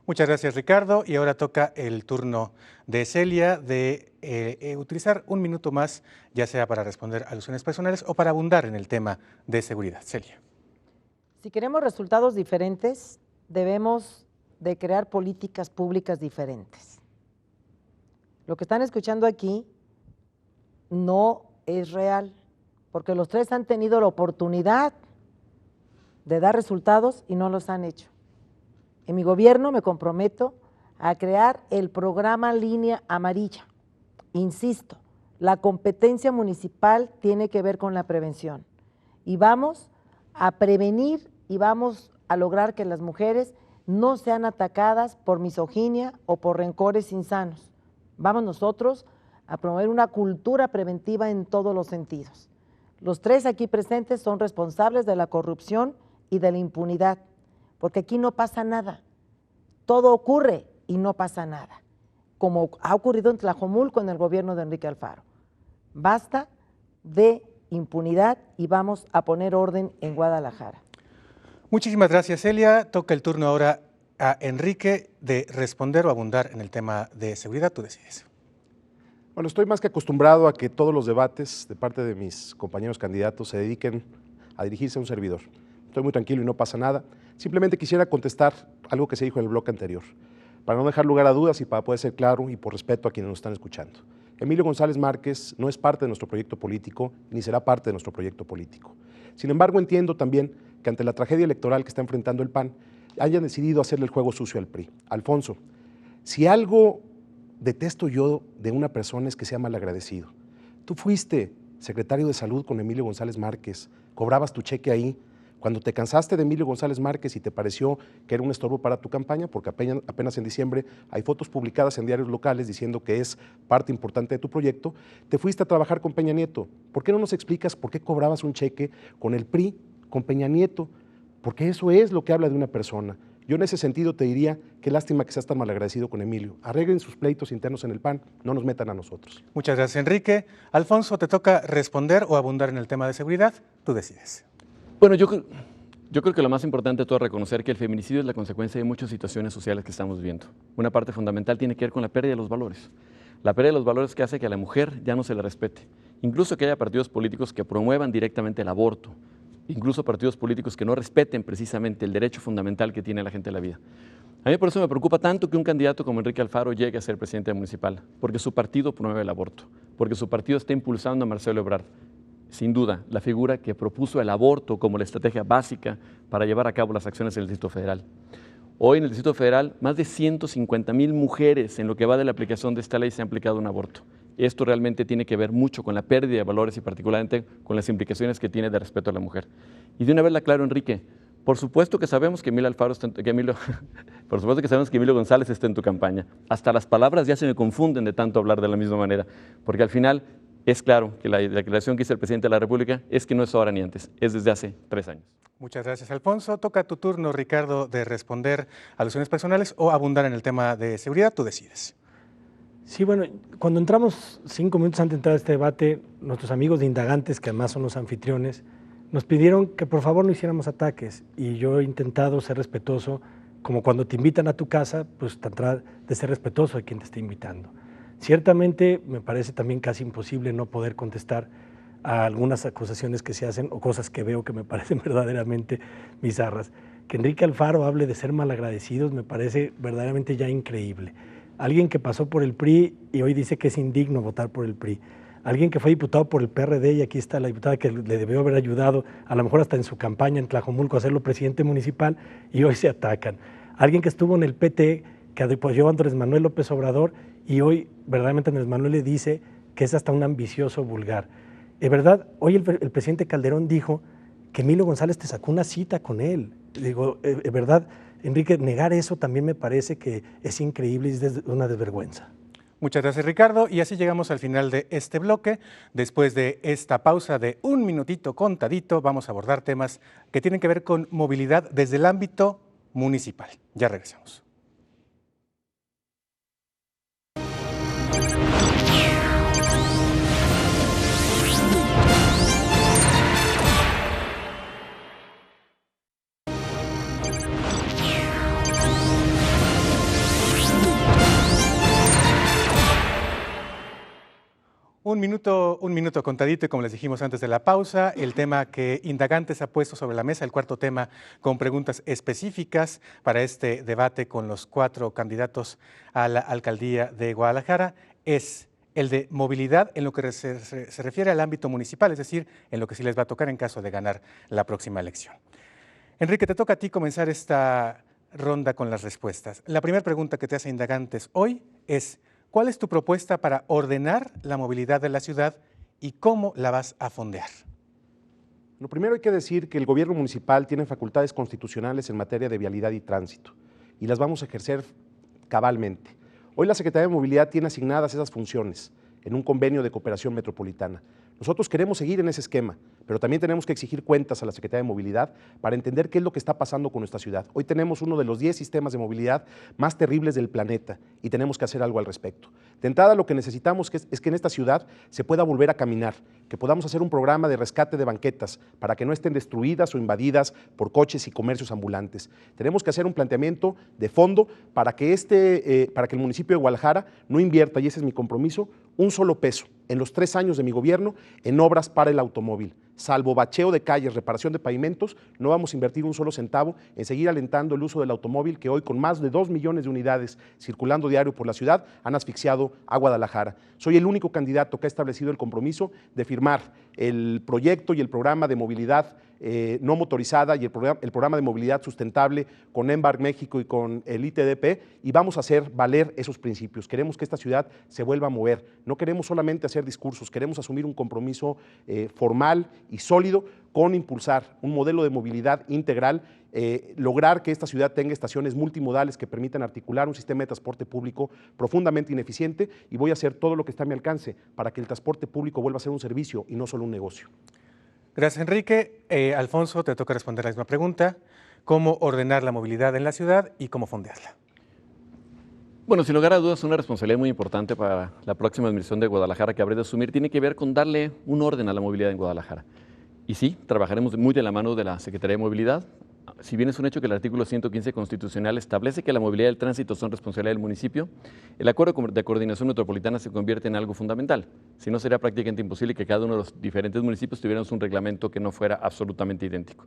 Muchas gracias, Ricardo. Y ahora toca el turno de Celia de utilizar un minuto más, ya sea para responder alusiones personales o para abundar en el tema de seguridad. Celia. Si queremos resultados diferentes, debemos de crear políticas públicas diferentes. Lo que están escuchando aquí no es real, porque los tres han tenido la oportunidad de dar resultados y no los han hecho. En mi gobierno me comprometo a crear el programa Línea Amarilla. Insisto, la competencia municipal tiene que ver con la prevención y vamos a prevenir y vamos a lograr que las mujeres no sean atacadas por misoginia o por rencores insanos. Vamos nosotros a promover una cultura preventiva en todos los sentidos. Los tres aquí presentes son responsables de la corrupción y de la impunidad, porque aquí no pasa nada. Todo ocurre y no pasa nada, como ha ocurrido en Tlajomulco en el gobierno de Enrique Alfaro. Basta de impunidad y vamos a poner orden en Guadalajara. Muchísimas gracias, Celia. Toca el turno ahora a Enrique de responder o abundar en el tema de seguridad. Tú decides. Bueno, estoy más que acostumbrado a que todos los debates de parte de mis compañeros candidatos se dediquen a dirigirse a un servidor. Estoy muy tranquilo y no pasa nada. Simplemente quisiera contestar algo que se dijo en el bloque anterior, para no dejar lugar a dudas y para poder ser claro y por respeto a quienes nos están escuchando. Emilio González Márquez no es parte de nuestro proyecto político, ni será parte de nuestro proyecto político. Sin embargo, entiendo también que ante la tragedia electoral que está enfrentando el PAN, hayan decidido hacerle el juego sucio al PRI. Alfonso, si algo detesto yo de una persona es que sea malagradecido. Tú fuiste secretario de Salud con Emilio González Márquez, cobrabas tu cheque ahí. Cuando te cansaste de Emilio González Márquez y te pareció que era un estorbo para tu campaña, porque apenas en diciembre hay fotos publicadas en diarios locales diciendo que es parte importante de tu proyecto, te fuiste a trabajar con Peña Nieto. ¿Por qué no nos explicas por qué cobrabas un cheque con el PRI, con Peña Nieto? Porque eso es lo que habla de una persona. Yo en ese sentido te diría, qué lástima que seas tan malagradecido con Emilio. Arreglen sus pleitos internos en el PAN, no nos metan a nosotros. Muchas gracias, Enrique. Alfonso, te toca responder o abundar en el tema de seguridad. Tú decides. Bueno, yo creo que lo más importante de todo es reconocer que el feminicidio es la consecuencia de muchas situaciones sociales que estamos viviendo. Una parte fundamental tiene que ver con la pérdida de los valores. La pérdida de los valores que hace que a la mujer ya no se le respete. Incluso que haya partidos políticos que promuevan directamente el aborto. Incluso partidos políticos que no respeten precisamente el derecho fundamental que tiene la gente a la vida. A mí por eso me preocupa tanto que un candidato como Enrique Alfaro llegue a ser presidente municipal, porque su partido promueve el aborto, porque su partido está impulsando a Marcelo Ebrard. Sin duda, la figura que propuso el aborto como la estrategia básica para llevar a cabo las acciones en el Distrito Federal. Hoy en el Distrito Federal, más de 150,000 mujeres en lo que va de la aplicación de esta ley se han aplicado un aborto. Esto realmente tiene que ver mucho con la pérdida de valores y particularmente con las implicaciones que tiene de respeto a la mujer. Y de una vez le aclaro, Enrique, por supuesto que sabemos que Emilio González está en tu campaña. Hasta las palabras ya se me confunden de tanto hablar de la misma manera, porque al final es claro que la declaración que hizo el presidente de la República es que no es ahora ni antes, es desde hace 3 años. Muchas gracias, Alfonso. Toca tu turno, Ricardo, de responder alusiones personales o abundar en el tema de seguridad. Tú decides. Sí, bueno, cuando entramos 5 minutos antes de entrar a este debate, nuestros amigos de Indagantes, que además son los anfitriones, nos pidieron que por favor no hiciéramos ataques y yo he intentado ser respetuoso, como cuando te invitan a tu casa, pues tratar de ser respetuoso de quien te está invitando. Ciertamente me parece también casi imposible no poder contestar a algunas acusaciones que se hacen o cosas que veo que me parecen verdaderamente bizarras. Que Enrique Alfaro hable de ser malagradecidos me parece verdaderamente ya increíble. Alguien que pasó por el PRI y hoy dice que es indigno votar por el PRI. Alguien que fue diputado por el PRD y aquí está la diputada que le debió haber ayudado, a lo mejor hasta en su campaña en Tlajomulco a hacerlo presidente municipal y hoy se atacan. Alguien que estuvo en el PT que apoyó a Andrés Manuel López Obrador, y hoy verdaderamente Andrés Manuel le dice que es hasta un ambicioso vulgar. De verdad, hoy el presidente Calderón dijo que Emilio González te sacó una cita con él. Digo, verdad, Enrique, negar eso también me parece que es increíble y es una desvergüenza. Muchas gracias, Ricardo. Y así llegamos al final de este bloque. Después de esta pausa de un minutito contadito, vamos a abordar temas que tienen que ver con movilidad desde el ámbito municipal. Ya regresamos. Un minuto contadito, y como les dijimos antes de la pausa, el tema que Indagantes ha puesto sobre la mesa, el cuarto tema con preguntas específicas para este debate con los 4 candidatos a la alcaldía de Guadalajara, es el de movilidad en lo que se refiere al ámbito municipal, es decir, en lo que sí les va a tocar en caso de ganar la próxima elección. Enrique, te toca a ti comenzar esta ronda con las respuestas. La primera pregunta que te hace Indagantes hoy es: ¿cuál es tu propuesta para ordenar la movilidad de la ciudad y cómo la vas a fondear? Lo primero hay que decir que el gobierno municipal tiene facultades constitucionales en materia de vialidad y tránsito, y las vamos a ejercer cabalmente. Hoy la Secretaría de Movilidad tiene asignadas esas funciones en un convenio de cooperación metropolitana. Nosotros queremos seguir en ese esquema, pero también tenemos que exigir cuentas a la Secretaría de Movilidad para entender qué es lo que está pasando con nuestra ciudad. Hoy tenemos uno de los 10 sistemas de movilidad más terribles del planeta y tenemos que hacer algo al respecto. De entrada, lo que necesitamos es que en esta ciudad se pueda volver a caminar, que podamos hacer un programa de rescate de banquetas para que no estén destruidas o invadidas por coches y comercios ambulantes. Tenemos que hacer un planteamiento de fondo para que el municipio de Guadalajara no invierta, y ese es mi compromiso, un solo peso en los 3 años de mi gobierno en obras para el automóvil. Salvo bacheo de calles, reparación de pavimentos, no vamos a invertir un solo centavo en seguir alentando el uso del automóvil, que hoy, con más de 2 millones de unidades circulando diario por la ciudad, han asfixiado a Guadalajara. Soy el único candidato que ha establecido el compromiso de firmar el proyecto y el programa de movilidad no motorizada y el programa de movilidad sustentable con Embark México y con el ITDP, y vamos a hacer valer esos principios. Queremos que esta ciudad se vuelva a mover. No queremos solamente hacer discursos, queremos asumir un compromiso formal y sólido con impulsar un modelo de movilidad integral, lograr que esta ciudad tenga estaciones multimodales que permitan articular un sistema de transporte público profundamente ineficiente, y voy a hacer todo lo que está a mi alcance para que el transporte público vuelva a ser un servicio y no solo un negocio. Gracias, Enrique. Alfonso, te toca responder la misma pregunta: ¿cómo ordenar la movilidad en la ciudad y cómo fondearla? Bueno, sin lugar a dudas, una responsabilidad muy importante para la próxima administración de Guadalajara que habré de asumir tiene que ver con darle un orden a la movilidad en Guadalajara. Y sí, trabajaremos muy de la mano de la Secretaría de Movilidad. Si bien es un hecho que el artículo 115 constitucional establece que la movilidad y el tránsito son responsabilidad del municipio, el acuerdo de coordinación metropolitana se convierte en algo fundamental. Si no, sería prácticamente imposible que cada uno de los diferentes municipios tuviéramos un reglamento que no fuera absolutamente idéntico.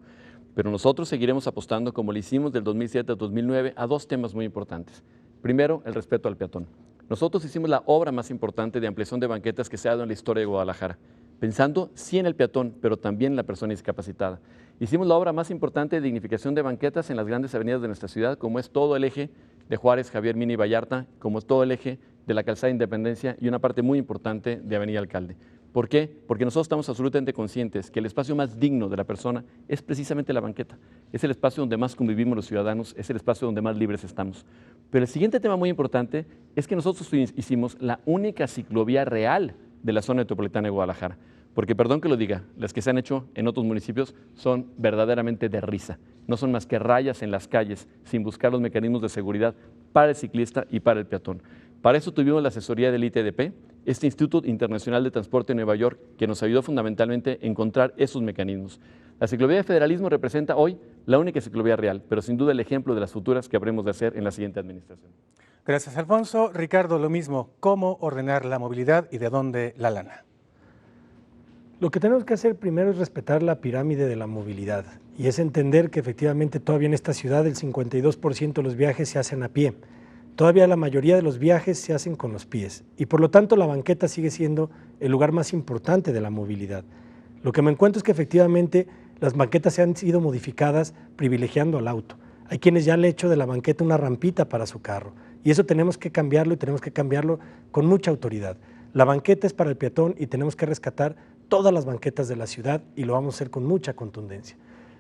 Pero nosotros seguiremos apostando, como lo hicimos del 2007 al 2009, a 2 temas muy importantes. Primero, el respeto al peatón. Nosotros hicimos la obra más importante de ampliación de banquetas que se ha dado en la historia de Guadalajara, pensando sí en el peatón, pero también en la persona discapacitada. Hicimos la obra más importante de dignificación de banquetas en las grandes avenidas de nuestra ciudad, como es todo el eje de Juárez, Javier Mina y Vallarta, como es todo el eje de la Calzada Independencia y una parte muy importante de Avenida Alcalde. ¿Por qué? Porque nosotros estamos absolutamente conscientes que el espacio más digno de la persona es precisamente la banqueta. Es el espacio donde más convivimos los ciudadanos, es el espacio donde más libres estamos. Pero el siguiente tema muy importante es que nosotros hicimos la única ciclovía real de la zona metropolitana de Guadalajara. Porque, perdón que lo diga, las que se han hecho en otros municipios son verdaderamente de risa. No son más que rayas en las calles, sin buscar los mecanismos de seguridad para el ciclista y para el peatón. Para eso tuvimos la asesoría del ITDP, este Instituto Internacional de Transporte de Nueva York, que nos ayudó fundamentalmente a encontrar esos mecanismos. La ciclovía de federalismo representa hoy la única ciclovía real, pero sin duda el ejemplo de las futuras que habremos de hacer en la siguiente administración. Gracias, Alfonso. Ricardo, lo mismo. ¿Cómo ordenar la movilidad y de dónde la lana? Lo que tenemos que hacer primero es respetar la pirámide de la movilidad, y es entender que efectivamente todavía en esta ciudad el 52% de los viajes se hacen a pie. Todavía la mayoría de los viajes se hacen con los pies, y por lo tanto la banqueta sigue siendo el lugar más importante de la movilidad. Lo que me encuentro es que efectivamente las banquetas se han sido modificadas privilegiando al auto. Hay quienes ya han hecho de la banqueta una rampita para su carro, Y eso tenemos que cambiarlo y tenemos que cambiarlo con mucha autoridad. La banqueta es para el peatón y tenemos que rescatar todas las banquetas de la ciudad y lo vamos a hacer con mucha contundencia.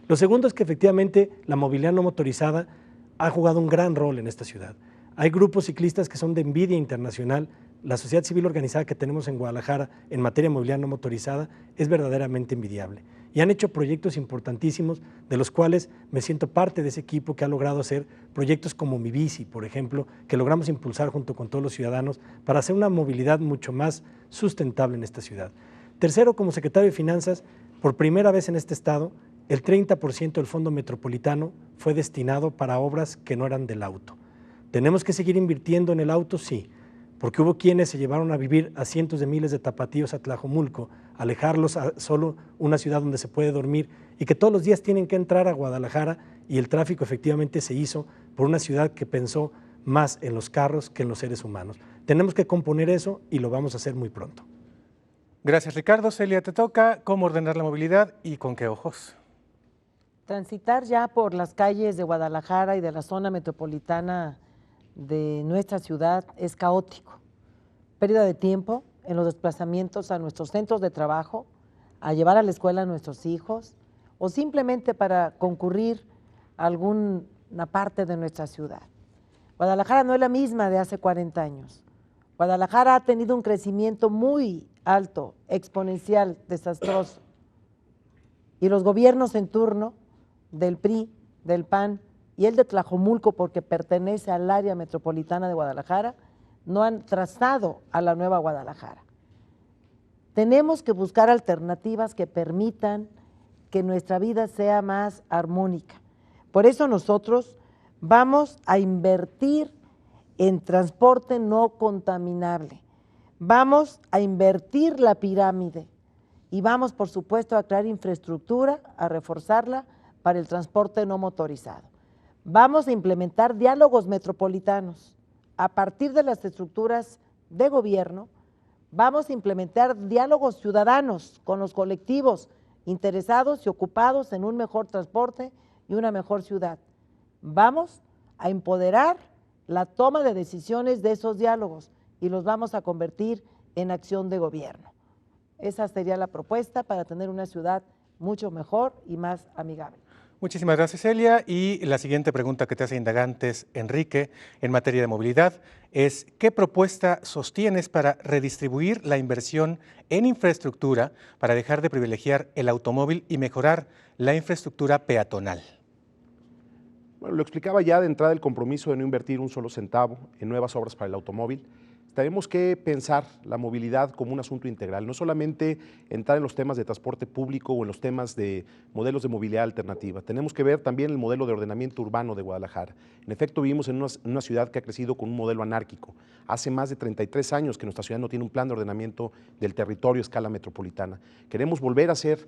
Lo segundo es que efectivamente la movilidad no motorizada ha jugado un gran rol en esta ciudad. Hay grupos ciclistas que son de envidia internacional. La sociedad civil organizada que tenemos en Guadalajara en materia de movilidad no motorizada es verdaderamente envidiable. Y han hecho proyectos importantísimos, de los cuales me siento parte de ese equipo que ha logrado hacer proyectos como Mi Bici, por ejemplo, que logramos impulsar junto con todos los ciudadanos para hacer una movilidad mucho más sustentable en esta ciudad. Tercero, como secretario de Finanzas, por primera vez en este estado, el 30% del Fondo Metropolitano fue destinado para obras que no eran del auto. ¿Tenemos que seguir invirtiendo en el auto? Sí, porque hubo quienes se llevaron a vivir a cientos de miles de tapatíos a Tlajomulco, alejarlos a solo una ciudad donde se puede dormir y que todos los días tienen que entrar a Guadalajara, y el tráfico efectivamente se hizo por una ciudad que pensó más en los carros que en los seres humanos. Tenemos que componer eso y lo vamos a hacer muy pronto. Gracias, Ricardo. Celia, te toca. ¿Cómo ordenar la movilidad y con qué ojos? Transitar ya por las calles de Guadalajara y de la zona metropolitana de nuestra ciudad es caótico. Pérdida de tiempo en los desplazamientos a nuestros centros de trabajo, a llevar a la escuela a nuestros hijos o simplemente para concurrir a alguna parte de nuestra ciudad. Guadalajara no es la misma de hace 40 años. Guadalajara ha tenido un crecimiento muy alto, exponencial, desastroso. Y los gobiernos en turno del PRI, del PAN y el de Tlajomulco, porque pertenece al área metropolitana de Guadalajara, no han trazado a la nueva Guadalajara. Tenemos que buscar alternativas que permitan que nuestra vida sea más armónica. Por eso nosotros vamos a invertir en transporte no contaminable, vamos a invertir la pirámide y vamos, por supuesto, a crear infraestructura, a reforzarla para el transporte no motorizado. Vamos a implementar diálogos metropolitanos. A partir de las estructuras de gobierno, vamos a implementar diálogos ciudadanos con los colectivos interesados y ocupados en un mejor transporte y una mejor ciudad. Vamos a empoderar la toma de decisiones de esos diálogos y los vamos a convertir en acción de gobierno. Esa sería la propuesta para tener una ciudad mucho mejor y más amigable. Muchísimas gracias, Celia. Y la siguiente pregunta que te hace Indagantes, Enrique, en materia de movilidad, es ¿qué propuesta sostienes para redistribuir la inversión en infraestructura para dejar de privilegiar el automóvil y mejorar la infraestructura peatonal? Bueno, lo explicaba ya de entrada el compromiso de no invertir un solo centavo en nuevas obras para el automóvil. Tenemos que pensar la movilidad como un asunto integral, no solamente entrar en los temas de transporte público o en los temas de modelos de movilidad alternativa. Tenemos que ver también el modelo de ordenamiento urbano de Guadalajara. En efecto, vivimos en una ciudad que ha crecido con un modelo anárquico. Hace más de 33 años que nuestra ciudad no tiene un plan de ordenamiento del territorio a escala metropolitana. Queremos volver a hacer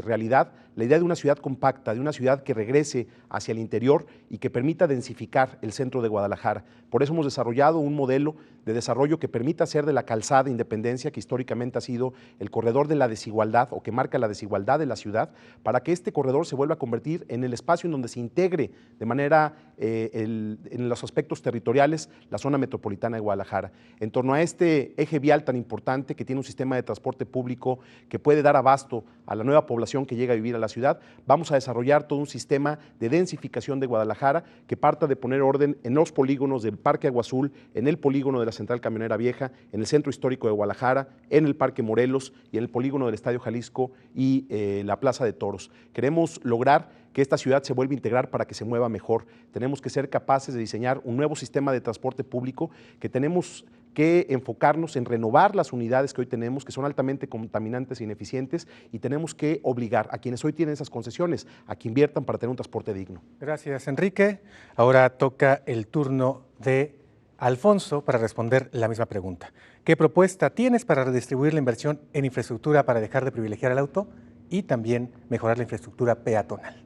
realidad la idea de una ciudad compacta, de una ciudad que regrese hacia el interior y que permita densificar el centro de Guadalajara. Por eso hemos desarrollado un modelo de desarrollo que permita hacer de la calzada Independencia, que históricamente ha sido el corredor de la desigualdad o que marca la desigualdad de la ciudad, para que este corredor se vuelva a convertir en el espacio en donde se integre de manera en los aspectos territoriales la zona metropolitana de Guadalajara. En torno a este eje vial tan importante que tiene un sistema de transporte público que puede dar abasto a la nueva población que llega a vivir a la ciudad, vamos a desarrollar todo un sistema de densificación de Guadalajara que parta de poner orden en los polígonos del Parque Agua Azul, en el polígono de la Central Camionera Vieja, en el Centro Histórico de Guadalajara, en el Parque Morelos y en el polígono del Estadio Jalisco y la Plaza de Toros. Queremos lograr que esta ciudad se vuelva a integrar para que se mueva mejor. Tenemos que ser capaces de diseñar un nuevo sistema de transporte público, que tenemos que enfocarnos en renovar las unidades que hoy tenemos, que son altamente contaminantes e ineficientes, y tenemos que obligar a quienes hoy tienen esas concesiones a que inviertan para tener un transporte digno. Gracias, Enrique. Ahora toca el turno de Alfonso para responder la misma pregunta. ¿Qué propuesta tienes para redistribuir la inversión en infraestructura para dejar de privilegiar el auto y también mejorar la infraestructura peatonal?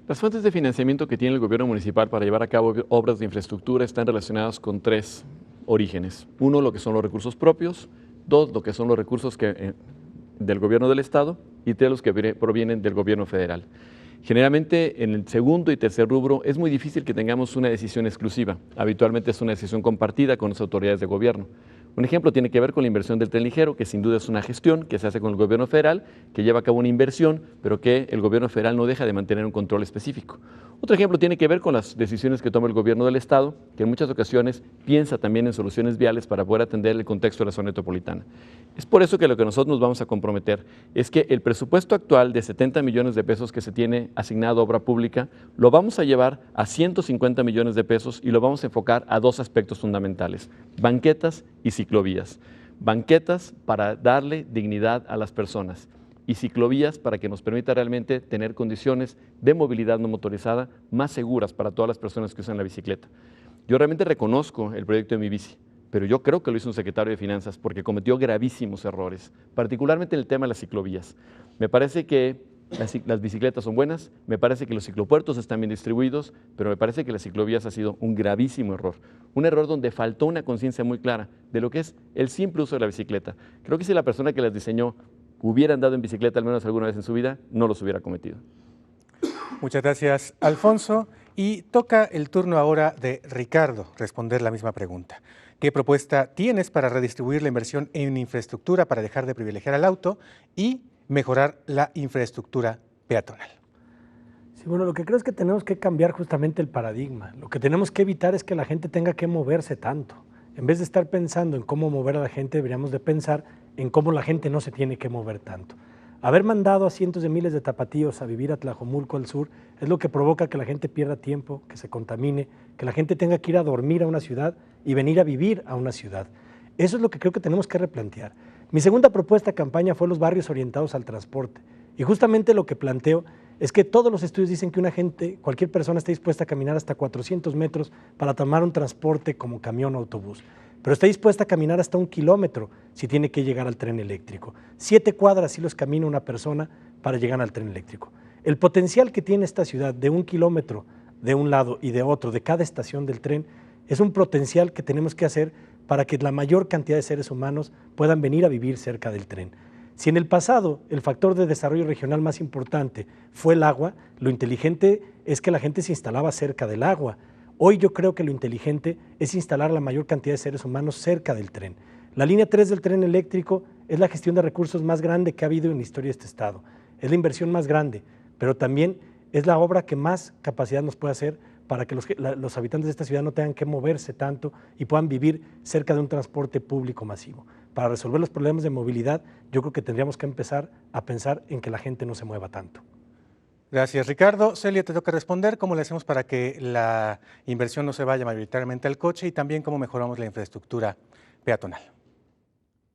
Las fuentes de financiamiento que tiene el gobierno municipal para llevar a cabo obras de infraestructura están relacionadas con tres orígenes. Uno, lo que son los recursos propios. Dos, lo que son los recursos del gobierno del estado. Y tres, los que provienen del gobierno federal. Generalmente en el segundo y tercer rubro es muy difícil que tengamos una decisión exclusiva. Habitualmente es una decisión compartida con las autoridades de gobierno. Un ejemplo tiene que ver con la inversión del tren ligero, que sin duda es una gestión que se hace con el gobierno federal, que lleva a cabo una inversión, pero que el gobierno federal no deja de mantener un control específico. Otro ejemplo tiene que ver con las decisiones que toma el gobierno del Estado, que en muchas ocasiones piensa también en soluciones viales para poder atender el contexto de la zona metropolitana. Es por eso que lo que nosotros nos vamos a comprometer es que el presupuesto actual de 70 millones de pesos que se tiene asignado a obra pública, lo vamos a llevar a 150 millones de pesos y lo vamos a enfocar a dos aspectos fundamentales: banquetas y ciclovías. Banquetas para darle dignidad a las personas y ciclovías para que nos permita realmente tener condiciones de movilidad no motorizada más seguras para todas las personas que usan la bicicleta. Yo realmente reconozco el proyecto de Mi Bici, pero yo creo que lo hizo un secretario de Finanzas porque cometió gravísimos errores, particularmente en el tema de las ciclovías. Me parece que las bicicletas son buenas, me parece que los ciclopuertos están bien distribuidos, pero me parece que las ciclovías ha sido un gravísimo error. Un error donde faltó una conciencia muy clara de lo que es el simple uso de la bicicleta. Creo que si la persona que las diseñó hubiera andado en bicicleta al menos alguna vez en su vida, no los hubiera cometido. Muchas gracias, Alfonso. Y toca el turno ahora de Ricardo responder la misma pregunta. ¿Qué propuesta tienes para redistribuir la inversión en infraestructura para dejar de privilegiar al auto y mejorar la infraestructura peatonal? Sí, bueno, lo que creo es que tenemos que cambiar justamente el paradigma. Lo que tenemos que evitar es que la gente tenga que moverse tanto. En vez de estar pensando en cómo mover a la gente, deberíamos de pensar en cómo la gente no se tiene que mover tanto. Haber mandado a cientos de miles de tapatíos a vivir a Tlajomulco al sur es lo que provoca que la gente pierda tiempo, que se contamine, que la gente tenga que ir a dormir a una ciudad y venir a vivir a una ciudad. Eso es lo que creo que tenemos que replantear. Mi segunda propuesta de campaña fue los barrios orientados al transporte. Y justamente lo que planteo es que todos los estudios dicen que cualquier persona está dispuesta a caminar hasta 400 metros para tomar un transporte como camión o autobús, pero está dispuesta a caminar hasta 1 kilómetro si tiene que llegar al tren eléctrico. 7 cuadras sí los camina una persona para llegar al tren eléctrico. El potencial que tiene esta ciudad de 1 kilómetro de un lado y de otro, de cada estación del tren, es un potencial que tenemos que hacer para que la mayor cantidad de seres humanos puedan venir a vivir cerca del tren. Si en el pasado el factor de desarrollo regional más importante fue el agua, lo inteligente es que la gente se instalaba cerca del agua. Hoy yo creo que lo inteligente es instalar la mayor cantidad de seres humanos cerca del tren. La línea 3 del tren eléctrico es la gestión de recursos más grande que ha habido en la historia de este estado. Es la inversión más grande, pero también es la obra que más capacidad nos puede hacer para que los habitantes de esta ciudad no tengan que moverse tanto y puedan vivir cerca de un transporte público masivo. Para resolver los problemas de movilidad, yo creo que tendríamos que empezar a pensar en que la gente no se mueva tanto. Gracias, Ricardo. Celia, te toca responder cómo le hacemos para que la inversión no se vaya mayoritariamente al coche y también cómo mejoramos la infraestructura peatonal.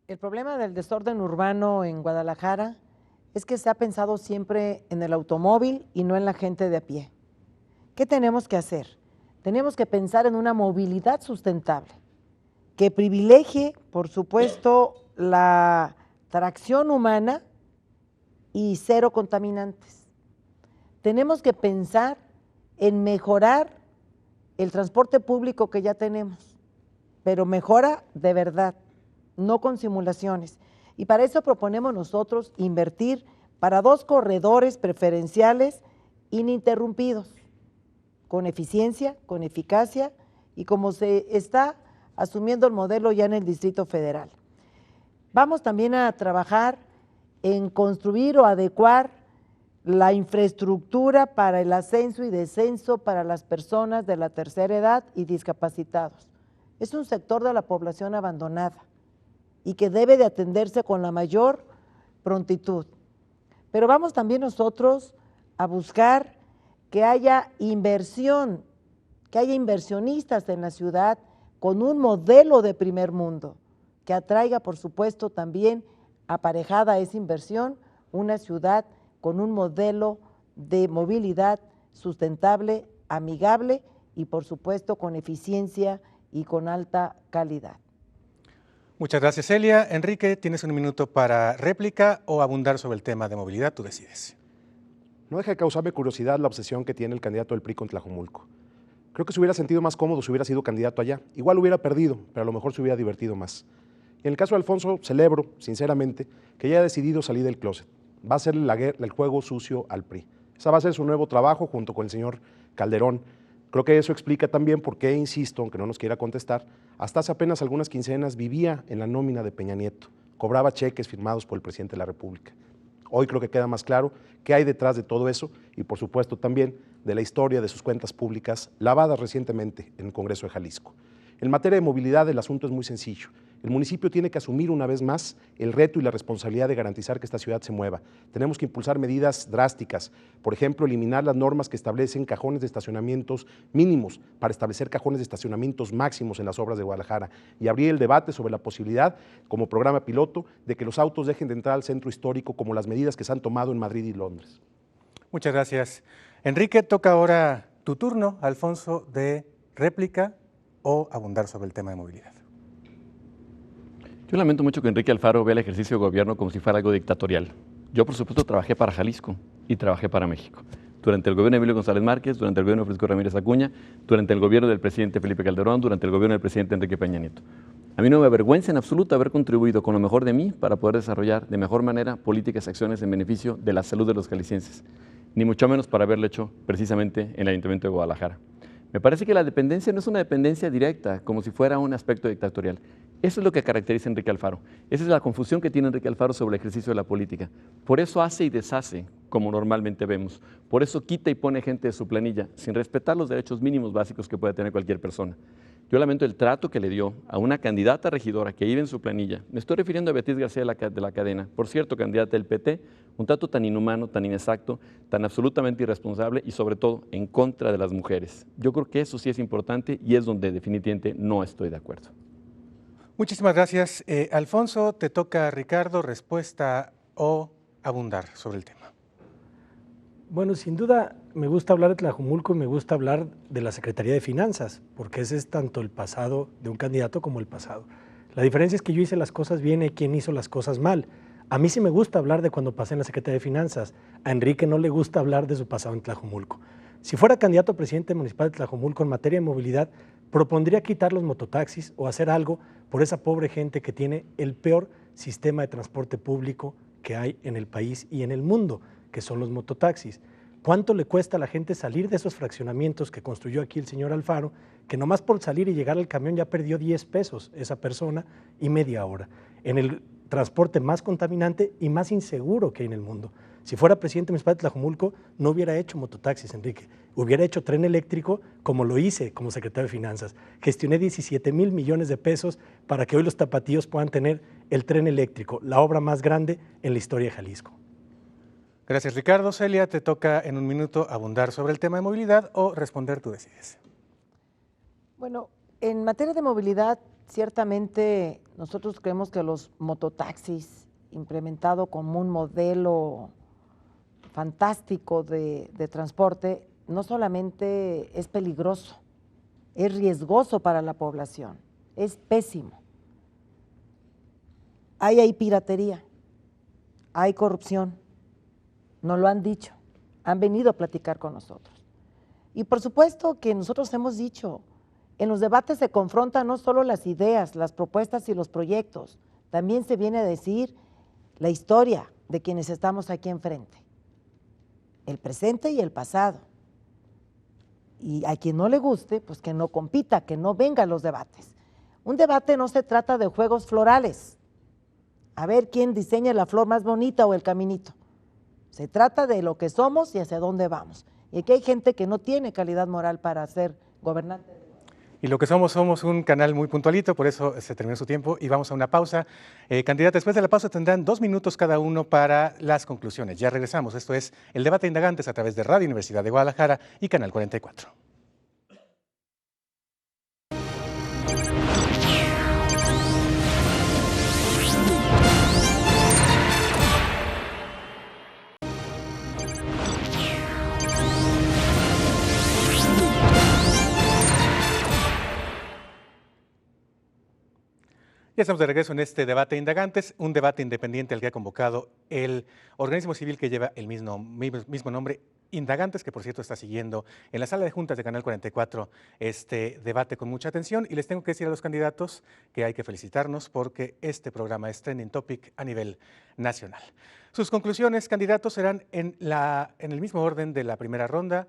El problema del desorden urbano en Guadalajara es que se ha pensado siempre en el automóvil y no en la gente de a pie. ¿Qué tenemos que hacer? Tenemos que pensar en una movilidad sustentable que privilegie, por supuesto, la tracción humana y cero contaminantes. Tenemos que pensar en mejorar el transporte público que ya tenemos, pero mejora de verdad, no con simulaciones. Y para eso proponemos nosotros invertir para 2 corredores preferenciales ininterrumpidos, con eficiencia, con eficacia y como se está asumiendo el modelo ya en el Distrito Federal. Vamos también a trabajar en construir o adecuar la infraestructura para el ascenso y descenso para las personas de la tercera edad y discapacitados. Es un sector de la población abandonada y que debe de atenderse con la mayor prontitud. Pero vamos también nosotros a buscar que haya inversión, que haya inversionistas en la ciudad con un modelo de primer mundo, que atraiga, por supuesto, también aparejada a esa inversión, una ciudad con un modelo de movilidad sustentable, amigable y, por supuesto, con eficiencia y con alta calidad. Muchas gracias, Celia. Enrique, tienes 1 minuto para réplica o abundar sobre el tema de movilidad, tú decides. No deja de causarme curiosidad la obsesión que tiene el candidato del PRI con Tlajomulco. Creo que se hubiera sentido más cómodo si hubiera sido candidato allá. Igual hubiera perdido, pero a lo mejor se hubiera divertido más. Y en el caso de Alfonso, celebro, sinceramente, que ya haya decidido salir del closet. Va a hacerle el juego sucio al PRI. Esa va a ser su nuevo trabajo junto con el señor Calderón. Creo que eso explica también por qué, insisto, aunque no nos quiera contestar, hasta hace apenas algunas quincenas vivía en la nómina de Peña Nieto, cobraba cheques firmados por el presidente de la República. Hoy creo que queda más claro qué hay detrás de todo eso y, por supuesto, también de la historia de sus cuentas públicas lavadas recientemente en el Congreso de Jalisco. En materia de movilidad, el asunto es muy sencillo. El municipio tiene que asumir una vez más el reto y la responsabilidad de garantizar que esta ciudad se mueva. Tenemos que impulsar medidas drásticas, por ejemplo, eliminar las normas que establecen cajones de estacionamientos mínimos para establecer cajones de estacionamientos máximos en las obras de Guadalajara y abrir el debate sobre la posibilidad, como programa piloto, de que los autos dejen de entrar al centro histórico como las medidas que se han tomado en Madrid y Londres. Muchas gracias. Enrique, toca ahora tu turno, Alfonso, de réplica o abundar sobre el tema de movilidad. Yo lamento mucho que Enrique Alfaro vea el ejercicio de gobierno como si fuera algo dictatorial. Yo, por supuesto, trabajé para Jalisco y trabajé para México. Durante el gobierno de Emilio González Márquez, durante el gobierno de Francisco Ramírez Acuña, durante el gobierno del presidente Felipe Calderón, durante el gobierno del presidente Enrique Peña Nieto. A mí no me avergüenza en absoluto haber contribuido con lo mejor de mí para poder desarrollar de mejor manera políticas y acciones en beneficio de la salud de los jaliscienses, ni mucho menos para haberlo hecho precisamente en el Ayuntamiento de Guadalajara. Me parece que la dependencia no es una dependencia directa, como si fuera un aspecto dictatorial. Eso es lo que caracteriza a Enrique Alfaro. Esa es la confusión que tiene Enrique Alfaro sobre el ejercicio de la política. Por eso hace y deshace, como normalmente vemos. Por eso quita y pone gente de su planilla, sin respetar los derechos mínimos básicos que puede tener cualquier persona. Yo lamento el trato que le dio a una candidata regidora que iba en su planilla. Me estoy refiriendo a Beatriz García de la Cadena, por cierto, candidata del PT, un trato tan inhumano, tan inexacto, tan absolutamente irresponsable y sobre todo en contra de las mujeres. Yo creo que eso sí es importante y es donde definitivamente no estoy de acuerdo. Muchísimas gracias. Alfonso, te toca, Ricardo, respuesta o abundar sobre el tema. Bueno, sin duda me gusta hablar de Tlajomulco y me gusta hablar de la Secretaría de Finanzas, porque ese es tanto el pasado de un candidato como el pasado. La diferencia es que yo hice las cosas bien y quien hizo las cosas mal. A mí sí me gusta hablar de cuando pasé en la Secretaría de Finanzas. A Enrique no le gusta hablar de su pasado en Tlajomulco. Si fuera candidato a presidente municipal de Tlajomulco en materia de movilidad, propondría quitar los mototaxis o hacer algo por esa pobre gente que tiene el peor sistema de transporte público que hay en el país y en el mundo, que son los mototaxis. ¿Cuánto le cuesta a la gente salir de esos fraccionamientos que construyó aquí el señor Alfaro, que nomás por salir y llegar al camión ya perdió 10 pesos esa persona y media hora, en el transporte más contaminante y más inseguro que hay en el mundo? Si fuera presidente municipal de Tlajomulco, no hubiera hecho mototaxis, Enrique. Hubiera hecho tren eléctrico como lo hice como secretario de Finanzas. Gestioné 17,000 millones de pesos para que hoy los tapatíos puedan tener el tren eléctrico, la obra más grande en la historia de Jalisco. Gracias, Ricardo. Celia, te toca en un minuto abundar sobre el tema de movilidad o responder, tú decides. Bueno, en materia de movilidad, ciertamente nosotros creemos que los mototaxis, implementado como un modelo fantástico de transporte, no solamente es peligroso, es riesgoso para la población, es pésimo. Hay ahí piratería, hay corrupción, nos lo han dicho, han venido a platicar con nosotros. Y por supuesto que nosotros hemos dicho, en los debates se confrontan no solo las ideas, las propuestas y los proyectos, también se viene a decir la historia de quienes estamos aquí enfrente, el presente y el pasado. Y a quien no le guste, pues que no compita, que no venga a los debates. Un debate no se trata de juegos florales, a ver quién diseña la flor más bonita o el caminito. Se trata de lo que somos y hacia dónde vamos. Y aquí hay gente que no tiene calidad moral para ser gobernante. Y lo que somos un canal muy puntualito, por eso se terminó su tiempo y vamos a una pausa. Candidata, después de la pausa tendrán 2 minutos cada uno para las conclusiones. Ya regresamos. Esto es El Debate Indagantes a través de Radio Universidad de Guadalajara y Canal 44. Ya estamos de regreso en este debate Indagantes, un debate independiente al que ha convocado el organismo civil que lleva el mismo nombre, Indagantes, que por cierto está siguiendo en la sala de juntas de Canal 44 este debate con mucha atención. Y les tengo que decir a los candidatos que hay que felicitarnos porque este programa es trending topic a nivel nacional. Sus conclusiones, candidatos, serán en el mismo orden de la primera ronda.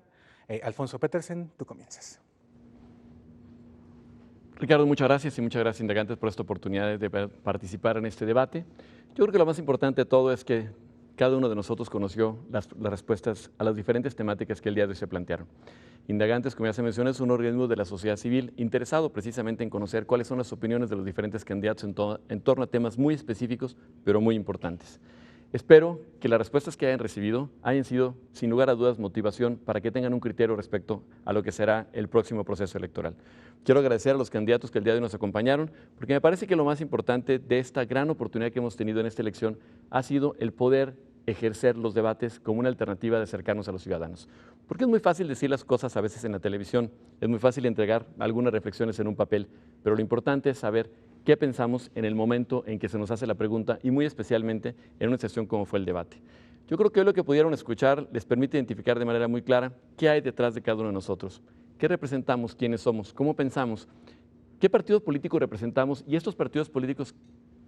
Alfonso Petersen, tú comienzas. Ricardo, muchas gracias y muchas gracias, Indagantes, por esta oportunidad de participar en este debate. Yo creo que lo más importante de todo es que cada uno de nosotros conoció las respuestas a las diferentes temáticas que el día de hoy se plantearon. Indagantes, como ya se mencionó, es un organismo de la sociedad civil interesado precisamente en conocer cuáles son las opiniones de los diferentes candidatos en torno a temas muy específicos, pero muy importantes. Espero que las respuestas que hayan recibido hayan sido, sin lugar a dudas, motivación para que tengan un criterio respecto a lo que será el próximo proceso electoral. Quiero agradecer a los candidatos que el día de hoy nos acompañaron, porque me parece que lo más importante de esta gran oportunidad que hemos tenido en esta elección ha sido el poder ejercer los debates como una alternativa de acercarnos a los ciudadanos. Porque es muy fácil decir las cosas a veces en la televisión, es muy fácil entregar algunas reflexiones en un papel, pero lo importante es saber qué pensamos en el momento en que se nos hace la pregunta y muy especialmente en una sesión como fue el debate. Yo creo que hoy lo que pudieron escuchar les permite identificar de manera muy clara qué hay detrás de cada uno de nosotros, qué representamos, quiénes somos, cómo pensamos, qué partidos políticos representamos y estos partidos políticos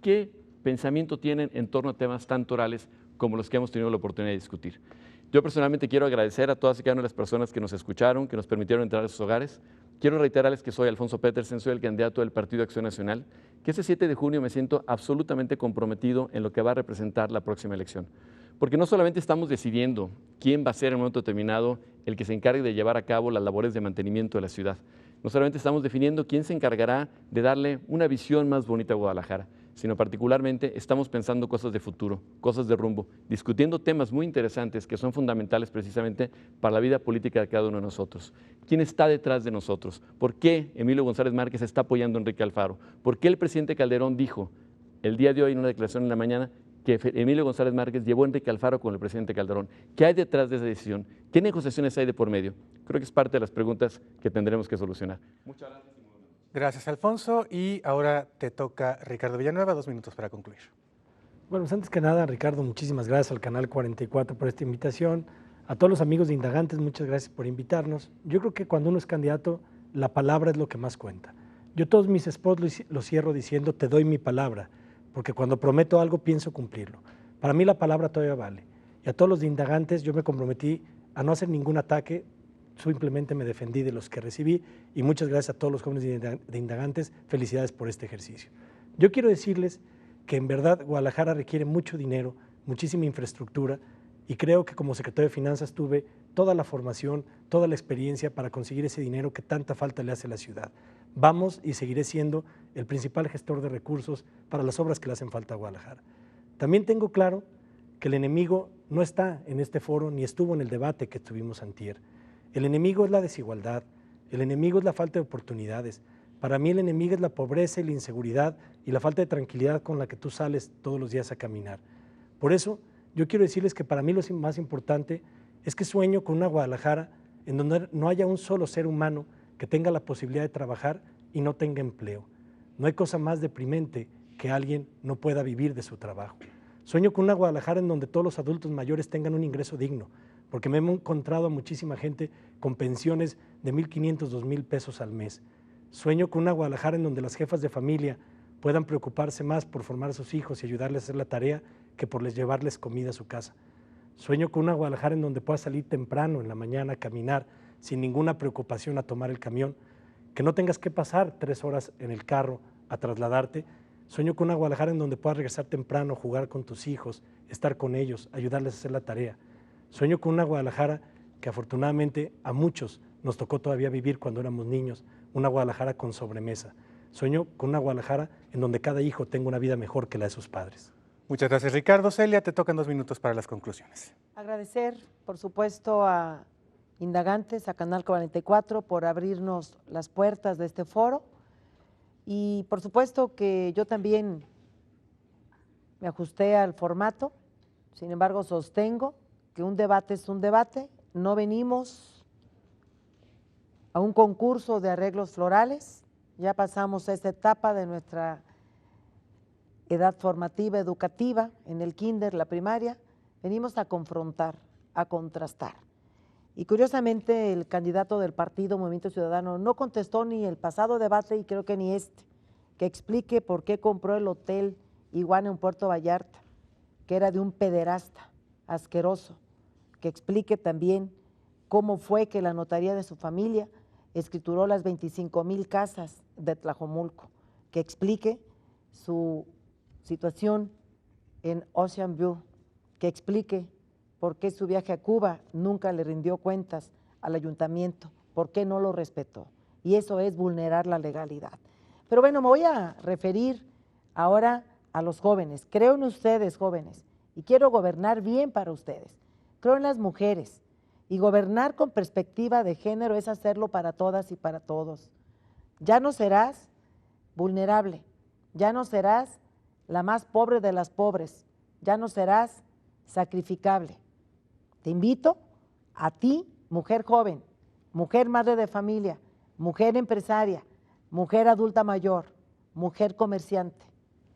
qué pensamiento tienen en torno a temas tan orales como los que hemos tenido la oportunidad de discutir. Yo personalmente quiero agradecer a todas y cada una de las personas que nos escucharon, que nos permitieron entrar a sus hogares. Quiero reiterarles que soy Alfonso Petersen, soy el candidato del Partido Acción Nacional, que este 7 de junio me siento absolutamente comprometido en lo que va a representar la próxima elección. Porque no solamente estamos decidiendo quién va a ser en un momento determinado el que se encargue de llevar a cabo las labores de mantenimiento de la ciudad, no solamente estamos definiendo quién se encargará de darle una visión más bonita a Guadalajara, sino particularmente estamos pensando cosas de futuro, cosas de rumbo, discutiendo temas muy interesantes que son fundamentales precisamente para la vida política de cada uno de nosotros. ¿Quién está detrás de nosotros? ¿Por qué Emilio González Márquez está apoyando a Enrique Alfaro? ¿Por qué el presidente Calderón dijo el día de hoy en una declaración en la mañana que Emilio González Márquez llevó a Enrique Alfaro con el presidente Calderón? ¿Qué hay detrás de esa decisión? ¿Qué negociaciones hay de por medio? Creo que es parte de las preguntas que tendremos que solucionar. Muchas gracias. Gracias, Alfonso. Y ahora te toca Ricardo Villanueva, 2 minutos para concluir. Bueno, pues antes que nada, Ricardo, muchísimas gracias al Canal 44 por esta invitación. A todos los amigos de Indagantes, muchas gracias por invitarnos. Yo creo que cuando uno es candidato, la palabra es lo que más cuenta. Yo todos mis spots los cierro diciendo, te doy mi palabra, porque cuando prometo algo pienso cumplirlo. Para mí la palabra todavía vale. Y a todos los de Indagantes yo me comprometí a no hacer ningún ataque, simplemente me defendí de los que recibí y muchas gracias a todos los jóvenes de Indagantes, felicidades por este ejercicio. Yo quiero decirles que en verdad Guadalajara requiere mucho dinero, muchísima infraestructura y creo que como secretario de Finanzas tuve toda la formación, toda la experiencia para conseguir ese dinero que tanta falta le hace a la ciudad. Vamos y seguiré siendo el principal gestor de recursos para las obras que le hacen falta a Guadalajara. También tengo claro que el enemigo no está en este foro ni estuvo en el debate que tuvimos antier. El enemigo es la desigualdad, el enemigo es la falta de oportunidades. Para mí el enemigo es la pobreza y la inseguridad y la falta de tranquilidad con la que tú sales todos los días a caminar. Por eso yo quiero decirles que para mí lo más importante es que sueño con una Guadalajara en donde no haya un solo ser humano que tenga la posibilidad de trabajar y no tenga empleo. No hay cosa más deprimente que alguien no pueda vivir de su trabajo. Sueño con una Guadalajara en donde todos los adultos mayores tengan un ingreso digno, porque me he encontrado a muchísima gente con pensiones de 1,500, 2,000 pesos al mes. Sueño con una Guadalajara en donde las jefas de familia puedan preocuparse más por formar a sus hijos y ayudarles a hacer la tarea que por llevarles comida a su casa. Sueño con una Guadalajara en donde puedas salir temprano en la mañana a caminar sin ninguna preocupación a tomar el camión, que no tengas que pasar 3 horas en el carro a trasladarte. Sueño con una Guadalajara en donde puedas regresar temprano, jugar con tus hijos, estar con ellos, ayudarles a hacer la tarea. Sueño con una Guadalajara que afortunadamente a muchos nos tocó todavía vivir cuando éramos niños, una Guadalajara con sobremesa. Sueño con una Guadalajara en donde cada hijo tenga una vida mejor que la de sus padres. Muchas gracias, Ricardo. Celia, te tocan 2 minutos para las conclusiones. Agradecer, por supuesto, a Indagantes, a Canal 44, por abrirnos las puertas de este foro. Y por supuesto que yo también me ajusté al formato, sin embargo sostengo que un debate es un debate, no venimos a un concurso de arreglos florales, ya pasamos esta etapa de nuestra edad formativa, educativa, en el kinder, la primaria, venimos a confrontar, a contrastar. Y curiosamente el candidato del partido Movimiento Ciudadano no contestó ni el pasado debate y creo que ni este, que explique por qué compró el hotel Iguana en Puerto Vallarta, que era de un pederasta asqueroso, que explique también cómo fue que la notaría de su familia escrituró las 25,000 casas de Tlajomulco, que explique su situación en Ocean View, que explique por qué su viaje a Cuba nunca le rindió cuentas al ayuntamiento, por qué no lo respetó. Y eso es vulnerar la legalidad. Pero bueno, me voy a referir ahora a los jóvenes. Creo en ustedes, jóvenes, y quiero gobernar bien para ustedes. Creo en las mujeres, y gobernar con perspectiva de género es hacerlo para todas y para todos. Ya no serás vulnerable, ya no serás la más pobre de las pobres, ya no serás sacrificable. Te invito a ti, mujer joven, mujer madre de familia, mujer empresaria, mujer adulta mayor, mujer comerciante,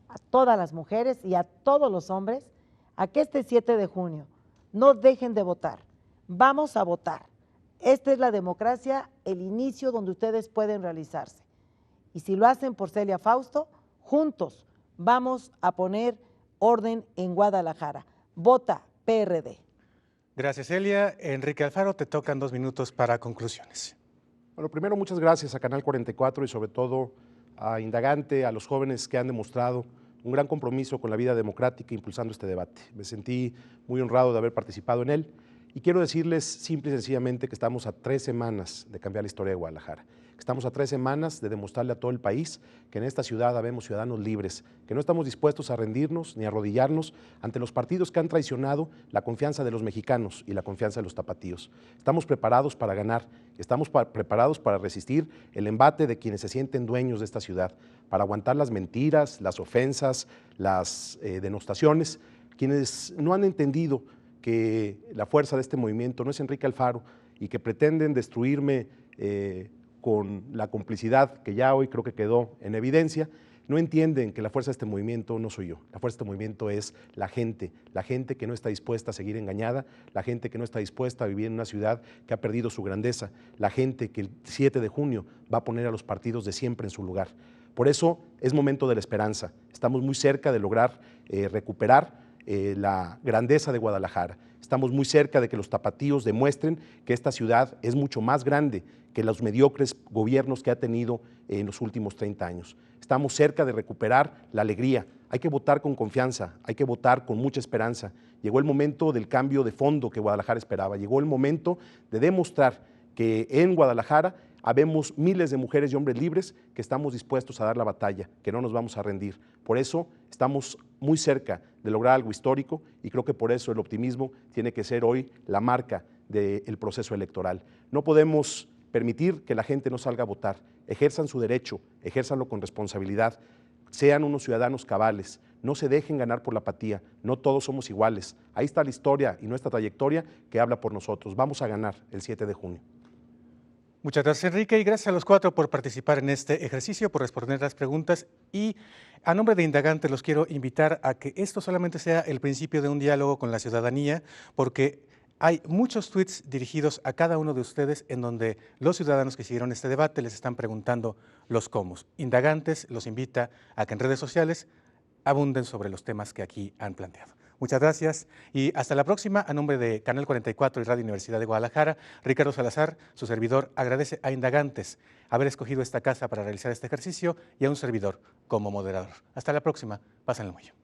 a todas las mujeres y a todos los hombres, a que este 7 de junio no dejen de votar. Vamos a votar. Esta es la democracia, el inicio donde ustedes pueden realizarse. Y si lo hacen por Celia Fausto, juntos vamos a poner orden en Guadalajara. Vota PRD. Gracias, Celia. Enrique Alfaro, te tocan 2 minutos para conclusiones. Bueno, primero muchas gracias a Canal 44 y sobre todo a Indagante, a los jóvenes que han demostrado un gran compromiso con la vida democrática impulsando este debate. Me sentí muy honrado de haber participado en él y quiero decirles simple y sencillamente que estamos a 3 semanas de cambiar la historia de Guadalajara. Estamos a 3 semanas de demostrarle a todo el país que en esta ciudad habemos ciudadanos libres, que no estamos dispuestos a rendirnos ni a arrodillarnos ante los partidos que han traicionado la confianza de los mexicanos y la confianza de los tapatíos. Estamos preparados para ganar, estamos preparados para resistir el embate de quienes se sienten dueños de esta ciudad, para aguantar las mentiras, las ofensas, las denostaciones, quienes no han entendido que la fuerza de este movimiento no es Enrique Alfaro y que pretenden destruirme con la complicidad que ya hoy creo que quedó en evidencia, no entienden que la fuerza de este movimiento no soy yo. La fuerza de este movimiento es la gente que no está dispuesta a seguir engañada, la gente que no está dispuesta a vivir en una ciudad que ha perdido su grandeza, la gente que el 7 de junio va a poner a los partidos de siempre en su lugar. Por eso es momento de la esperanza. Estamos muy cerca de lograr recuperar la grandeza de Guadalajara. Estamos muy cerca de que los tapatíos demuestren que esta ciudad es mucho más grande que los mediocres gobiernos que ha tenido en los últimos 30 años. Estamos cerca de recuperar la alegría. Hay que votar con confianza, hay que votar con mucha esperanza. Llegó el momento del cambio de fondo que Guadalajara esperaba. Llegó el momento de demostrar que en Guadalajara habemos miles de mujeres y hombres libres que estamos dispuestos a dar la batalla, que no nos vamos a rendir. Por eso estamos muy cerca de lograr algo histórico y creo que por eso el optimismo tiene que ser hoy la marca del proceso electoral. No podemos permitir que la gente no salga a votar. Ejerzan su derecho, ejérzanlo con responsabilidad, sean unos ciudadanos cabales, no se dejen ganar por la apatía, no todos somos iguales. Ahí está la historia y nuestra trayectoria que habla por nosotros. Vamos a ganar el 7 de junio. Muchas gracias, Enrique, y gracias a los 4 por participar en este ejercicio, por responder las preguntas. Y a nombre de Indagante los quiero invitar a que esto solamente sea el principio de un diálogo con la ciudadanía, porque hay muchos tweets dirigidos a cada uno de ustedes en donde los ciudadanos que siguieron este debate les están preguntando los cómo. Indagantes los invita a que en redes sociales abunden sobre los temas que aquí han planteado. Muchas gracias y hasta la próxima. A nombre de Canal 44 y Radio Universidad de Guadalajara, Ricardo Salazar, su servidor, agradece a Indagantes haber escogido esta casa para realizar este ejercicio y a un servidor como moderador. Hasta la próxima. Pásenlo muy bien.